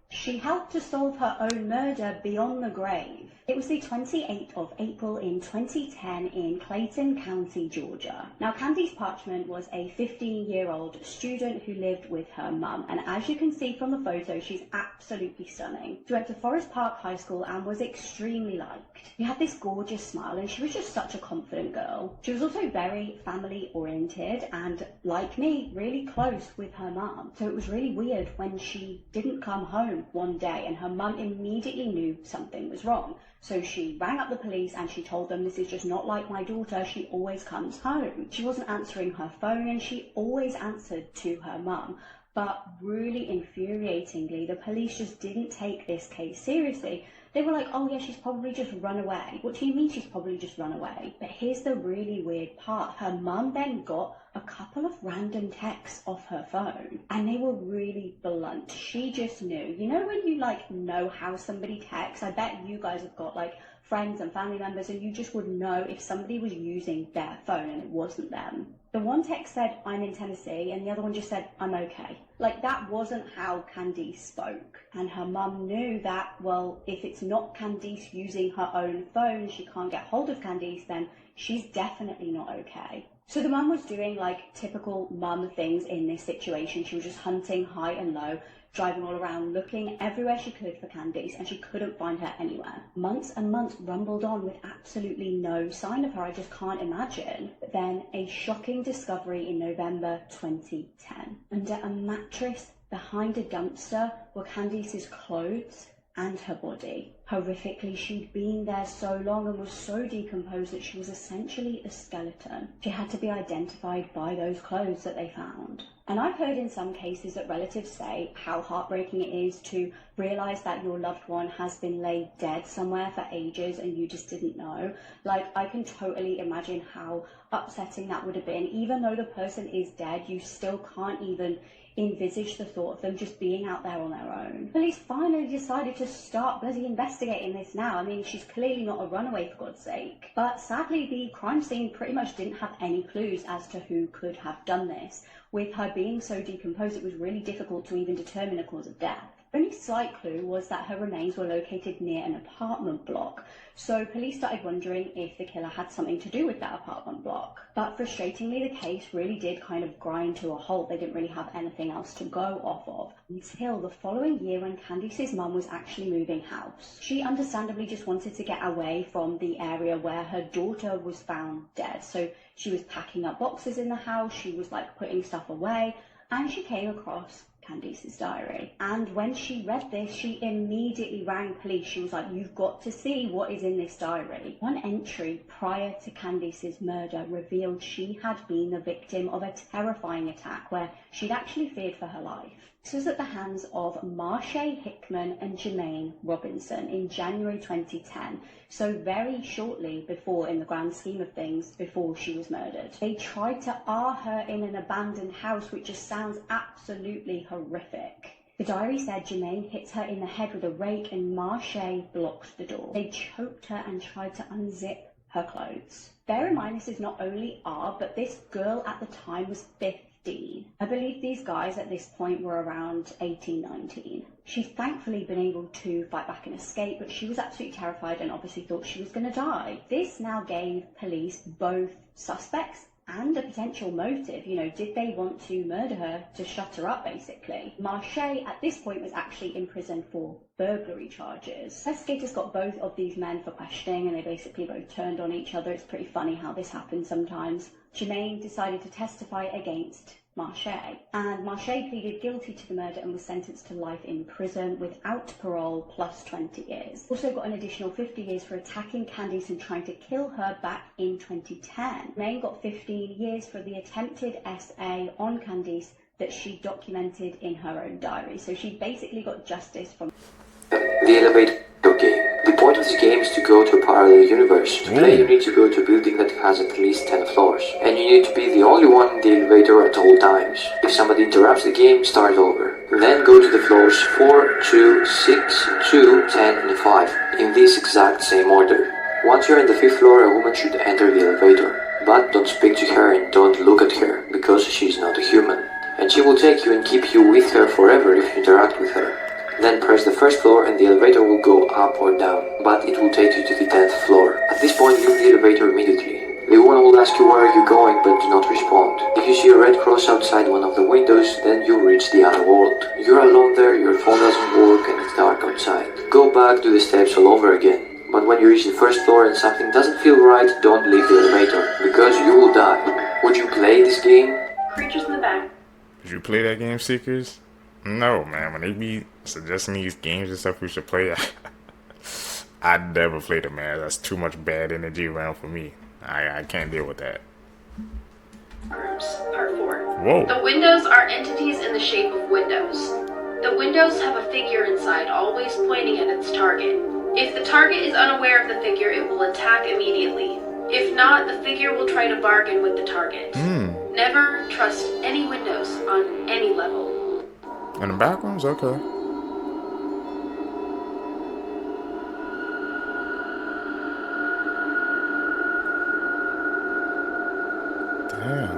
She helped to solve her own murder beyond the grave. It was the 28th of April in 2010 in Clayton County, Georgia. Now, Candice Parchman was a 15-year-old student who lived with her mum, and as you can see from the photo, she's absolutely stunning. She went to Forest Park High School and was extremely liked. She had this gorgeous smile, and she was just such a confident girl. She was also very family-oriented and, like me, really close with her mum. So it was really weird when she didn't come home one day, and her mum immediately knew something was wrong. So she rang up the police and she told them, this is just not like my daughter, she always comes home. She wasn't answering her phone and she always answered to her mum. But really infuriatingly, the police just didn't take this case seriously. They were like, oh yeah, she's probably just run away. What do you mean she's probably just run away? But here's the really weird part. Her mum then got a couple of random texts off her phone, and they were really blunt. She just knew. You know when you like know how somebody texts? I bet you guys have got like friends and family members, and you just would know if somebody was using their phone and it wasn't them. The one text said, I'm in Tennessee, and the other one just said, I'm okay. Like, that wasn't how Candice spoke. And her mum knew that, well, if it's not Candice using her own phone, she can't get hold of Candice, then she's definitely not okay. So the mum was doing, like, typical mum things in this situation. She was just hunting high and low, driving all around, looking everywhere she could for Candice, and she couldn't find her anywhere. Months and months rumbled on with absolutely no sign of her. I just can't imagine. But then a shocking discovery in November 2010. Under a mattress behind a dumpster were Candice's clothes and her body. Horrifically, she'd been there so long and was so decomposed that she was essentially a skeleton. She had to be identified by those clothes that they found. And I've heard in some cases that relatives say how heartbreaking it is to realise that your loved one has been laid dead somewhere for ages and you just didn't know. Like, I can totally imagine how upsetting that would have been. Even though the person is dead, you still can't even envisage the thought of them just being out there on their own. Police finally decided to start bloody investigating this now. I mean, she's clearly not a runaway, for God's sake. But sadly, the crime scene pretty much didn't have any clues as to who could have done this. With her being so decomposed, it was really difficult to even determine a cause of death. The only slight clue was that her remains were located near an apartment block, so police started wondering if the killer had something to do with that apartment block. But frustratingly, the case really did kind of grind to a halt. They didn't really have anything else to go off of until the following year when Candice's mum was actually moving house. She understandably just wanted to get away from the area where her daughter was found dead, so she was packing up boxes in the house, she was like putting stuff away, and she came across Candice's diary. And when she read this, she immediately rang police. She was like, you've got to see what is in this diary. One entry prior to Candice's murder revealed she had been the victim of a terrifying attack where she'd actually feared for her life. This was at the hands of Marche Hickman and Jermaine Robinson in January 2010, so very shortly before, in the grand scheme of things, before she was murdered. They tried to R her in an abandoned house, which just sounds absolutely horrific. The diary said Jermaine hit her in the head with a rake and Marche blocked the door. They choked her and tried to unzip her clothes. Bear in mind, this is not only R, but this girl at the time was 15. I believe these guys at this point were around 18, 19. She's thankfully been able to fight back and escape, but she was absolutely terrified and obviously thought she was going to die. This now gave police both suspects and a potential motive. You know, did they want to murder her to shut her up, basically? Marche at this point was actually in prison for burglary charges. Investigators got both of these men for questioning and they basically both turned on each other. It's pretty funny how this happens sometimes. Jermaine decided to testify against Marche, and Marche pleaded guilty to the murder and was sentenced to life in prison without parole plus 20 years. Also got an additional 50 years for attacking Candice and trying to kill her back in 2010. Jermaine got 15 years for the attempted SA on Candice that she documented in her own diary. So she basically got justice from the elevator game. The point of this game is to go to a parallel universe. To play, you need to go to a building that has at least 10 floors, and you need to be the only one in the elevator at all times. If somebody interrupts the game, start over. Then go to the floors 4, 2, 6, 2, 10, and 5, in this exact same order. Once you're in the 5th floor, a woman should enter the elevator. But don't speak to her and don't look at her, because she's not a human. And she will take you and keep you with her forever if you interact with her. Then press the 1st floor and the elevator will go up or down, but it will take you to the 10th floor. At this point, leave the elevator immediately. The woman will ask you where are you going, but do not respond. If you see a red cross outside one of the windows, then you'll reach the other world. You're alone there, your phone doesn't work and it's dark outside. Go back to the steps all over again. But when you reach the 1st floor and something doesn't feel right, don't leave the elevator, because you will die. Would you play this game? Creatures in the back. Did you play that game, Seekers? No, man. When they be suggesting these games and stuff we should play, I never played it, man. That's too much bad energy around for me. I can't deal with that. Part 4. Whoa. The windows are entities in the shape of windows. The windows have a figure inside, always pointing at its target. If the target is unaware of the figure, it will attack immediately. If not, the figure will try to bargain with the target. Never trust any windows on any level. In the back rooms? Okay. Damn.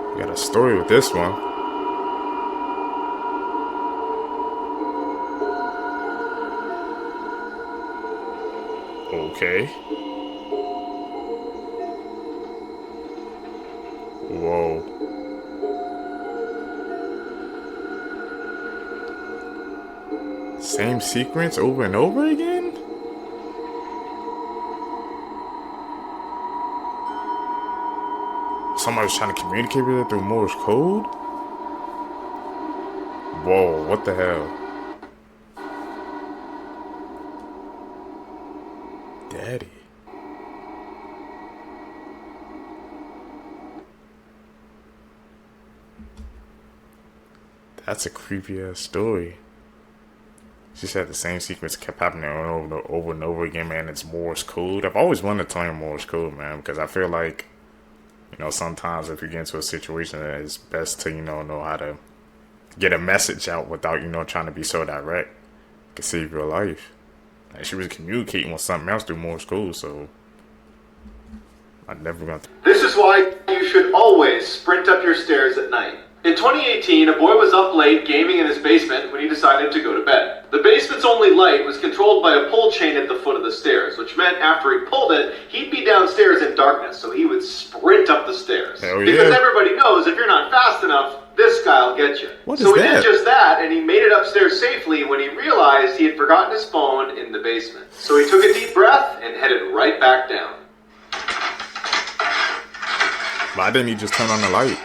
You got a story with this one. Okay. Whoa. Same sequence over and over again? Somebody was trying to communicate with her through Morse code? Whoa, what the hell? Daddy. That's a creepy ass story. She said the same sequence kept happening over and over again, man. It's Morse code. I've always wanted to learn Morse code, man, because I feel like, you know, sometimes if you get into a situation, it's best to, you know how to get a message out without, trying to be so direct. It can save your life. Like, she was communicating with something else through Morse code, so I never got. This is why you should always sprint up your stairs at night. In 2018, a boy was up late gaming in his basement when he decided to go to bed. The basement's only light was controlled by a pull chain at the foot of the stairs, which meant after he pulled it, he'd be downstairs in darkness, so he would sprint up the stairs. Hell because yeah. everybody knows if you're not fast enough, this guy'll get you. What so is he that? did just that, and he made it upstairs safely when he realized he had forgotten his phone in the basement. So he took a deep breath and headed right back down. Why didn't he just turn on the light?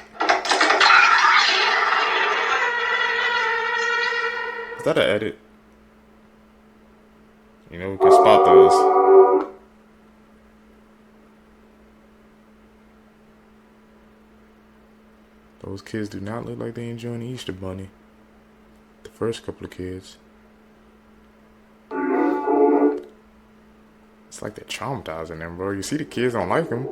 Is that an edit? You know, we can spot those. Those kids do not look like they enjoying the Easter Bunny. The first couple of kids. It's like they're traumatizing them, bro. You see the kids don't like them.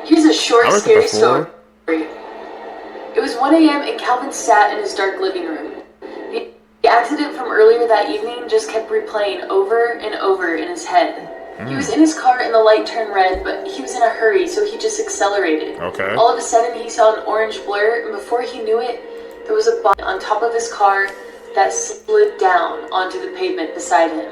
Here's a short, scary story. It was 1 a.m. and Calvin sat in his dark living room. The accident from earlier that evening just kept replaying over and over in his head. He was in his car and the light turned red, but he was in a hurry, so he just accelerated. Okay. All of a sudden, he saw an orange blur, and before he knew it, there was a body on top of his car that slid down onto the pavement beside him.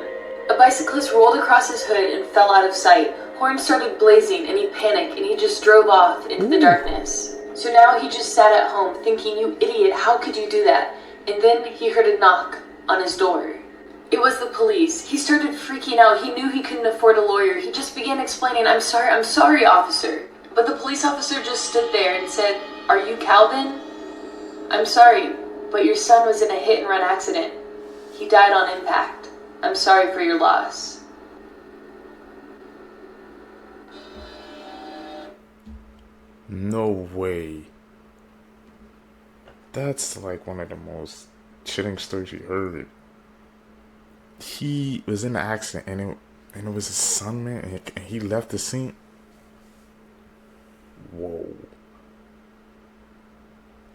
A bicyclist rolled across his hood and fell out of sight. Horns started blazing, and he panicked, and he just drove off into the darkness. So now he just sat at home, thinking, "You idiot, how could you do that?" And then he heard a knock on his door. It was the police. He started freaking out. He knew he couldn't afford a lawyer. He just began explaining, I'm sorry, officer." But the police officer just stood there and said, "Are you Calvin? I'm sorry, but your son was in a hit-and-run accident. He died on impact. I'm sorry for your loss." No way. That's like one of the most chilling stories you heard. He was in an accident and it was his son, man, and he left the scene. Whoa.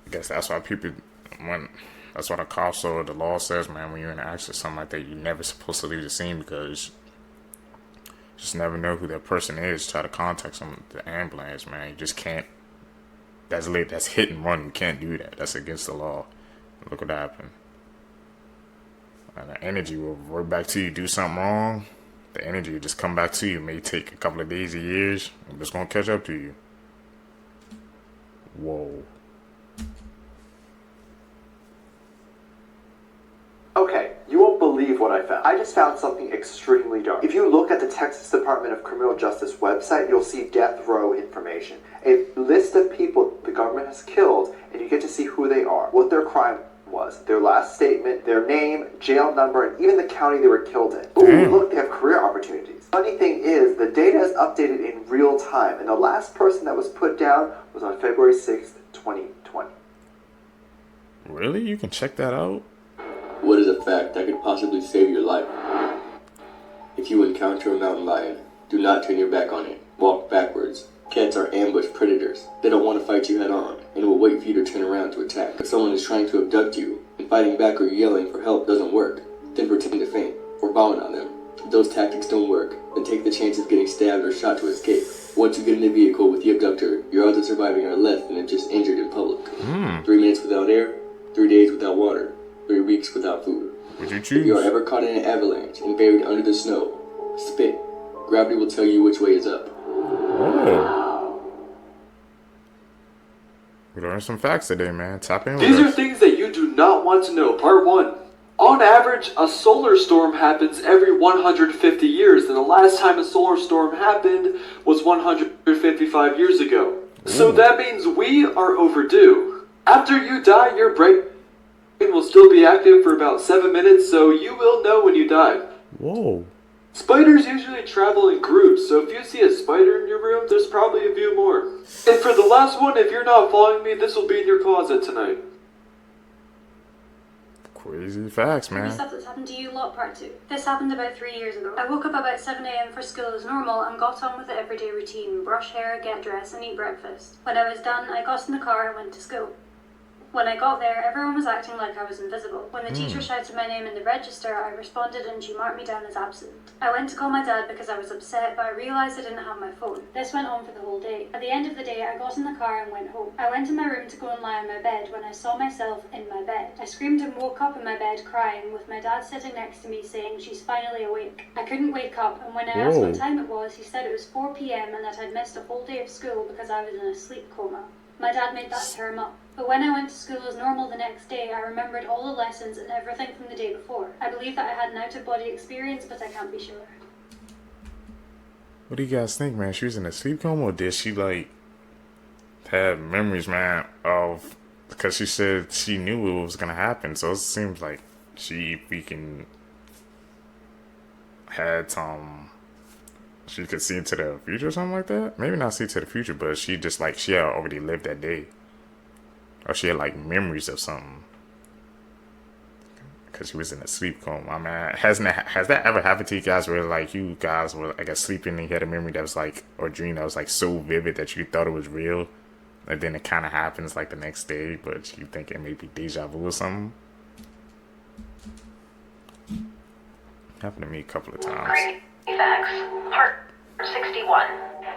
I guess that's why that's what the cops or the law says, man, when you're in an accident, something like that, you're never supposed to leave the scene because you just never know who that person is. Try to contact the ambulance, man. You just can't. That's hit and run. You can't do that. That's against the law. Look what happened. And the energy will revert back to you. Do something wrong, the energy will just come back to you. It may take a couple of days or years. It's gonna catch up to you. Whoa. Okay, you won't believe what I found. I just found something extremely dark. If you look at the Texas Department of Criminal Justice website, you'll see death row information. A list of people the government has killed, and you get to see who they are, what their crime was, their last statement, their name, jail number, and even the county they were killed in. Ooh, look, they have career opportunities. Funny thing is, the data is updated in real time, and the last person that was put down was on February 6th, 2020. Really? You can check that out? What is a fact that could possibly save your life? If you encounter a mountain lion, do not turn your back on it. Walk backwards. Cats are ambush predators. They don't want to fight you head on, and will wait for you to turn around to attack. If someone is trying to abduct you, and fighting back or yelling for help doesn't work, then pretend to faint, or vomit on them. If those tactics don't work, then take the chance of getting stabbed or shot to escape. Once you get in the vehicle with the abductor, your odds of surviving are less than if just injured in public. 3 minutes without air, 3 days without water, 3 weeks without food. Would you choose? If you are ever caught in an avalanche and buried under the snow, spit. Gravity will tell you which way is up. Oh. We learned some facts today, man. Tap in with These are us. things that you do not want to know. Part 1. On average, a solar storm happens every 150 years, and the last time a solar storm happened was 155 years ago. So that means we are overdue. After you die, your brain will still be active for about 7 minutes, so you will know when you die. Whoa. Spiders usually travel in groups, so if you see a spider in your room, there's probably a few more. And for the last one, if you're not following me, this will be in your closet tonight. Crazy facts, Maybe man. stuff that's happened to you lot, part 2. This happened about 3 years ago. I woke up about 7 AM for school as normal and got on with the everyday routine. Brush hair, get dressed and eat breakfast. When I was done, I got in the car and went to school. When I got there, everyone was acting like I was invisible. When the teacher shouted my name in the register, I responded and she marked me down as absent. I went to call my dad because I was upset, but I realised I didn't have my phone. This went on for the whole day. At the end of the day, I got in the car and went home. I went to my room to go and lie on my bed when I saw myself in my bed. I screamed and woke up in my bed crying, with my dad sitting next to me saying she's finally awake. I couldn't wake up, and when I asked what time it was, he said it was 4 PM and that I'd missed a whole day of school because I was in a sleep coma. My dad made that term up. But when I went to school as normal the next day, I remembered all the lessons and everything from the day before. I believe that I had an out-of-body experience, but I can't be sure. What do you guys think, man? She was in a sleep coma, or did she, like, have memories, man, of... Because she said she knew it was going to happen, so it seems like she freaking had some... She could see into the future or something like that? Maybe not see to the future, but she just, like, she had already lived that day. Or she had, like, memories of something. Because she was in a sleep coma. I mean, has that ever happened to you guys where, like, you guys were, I guess, sleeping and you had a memory that was, like, or a dream that was, like, so vivid that you thought it was real? And then it kind of happens, like, the next day, but you think it may be deja vu or something? Happened to me a couple of times. Crazy facts. Part 61.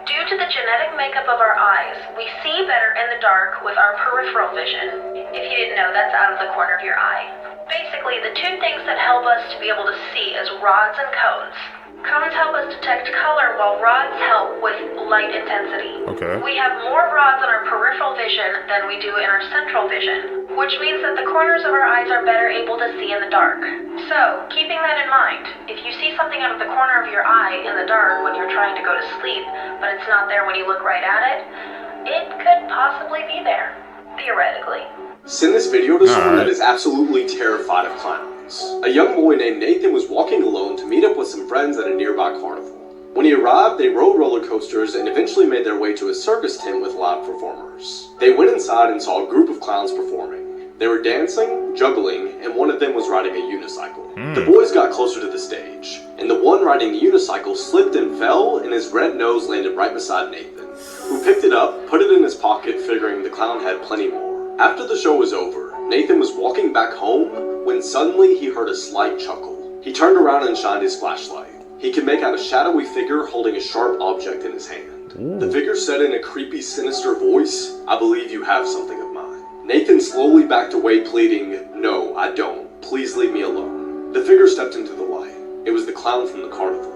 Due to the genetic makeup of our eyes, we see better in the dark with our peripheral vision. If you didn't know, that's out of the corner of your eye. Basically, the two things that help us to be able to see is rods and cones. Cones help us detect color, while rods help with light intensity. Okay. We have more rods in our peripheral vision than we do in our central vision, which means that the corners of our eyes are better able to see in the dark. So, keeping that in mind, if you see something out of the corner of your eye in the dark when you're trying to go to sleep, but it's not there when you look right at it, it could possibly be there, theoretically. Send this video to someone that is absolutely terrified of clowns. A young boy named Nathan was walking alone to meet up with some friends at a nearby carnival. When he arrived, they rode roller coasters and eventually made their way to a circus tent with live performers. They went inside and saw a group of clowns performing. They were dancing, juggling, and one of them was riding a unicycle. The boys got closer to the stage, and the one riding the unicycle slipped and fell, and his red nose landed right beside Nathan, who picked it up, put it in his pocket, figuring the clown had plenty more. After the show was over, Nathan was walking back home when suddenly he heard a slight chuckle. He turned around and shined his flashlight. He could make out a shadowy figure holding a sharp object in his hand. The figure said in a creepy, sinister voice, "I believe you have something of mine." Nathan slowly backed away, pleading, "No, I don't. Please leave me alone." The figure stepped into the light. It was the clown from the carnival.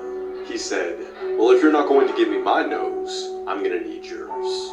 He said, "Well, if you're not going to give me my nose, I'm gonna need yours."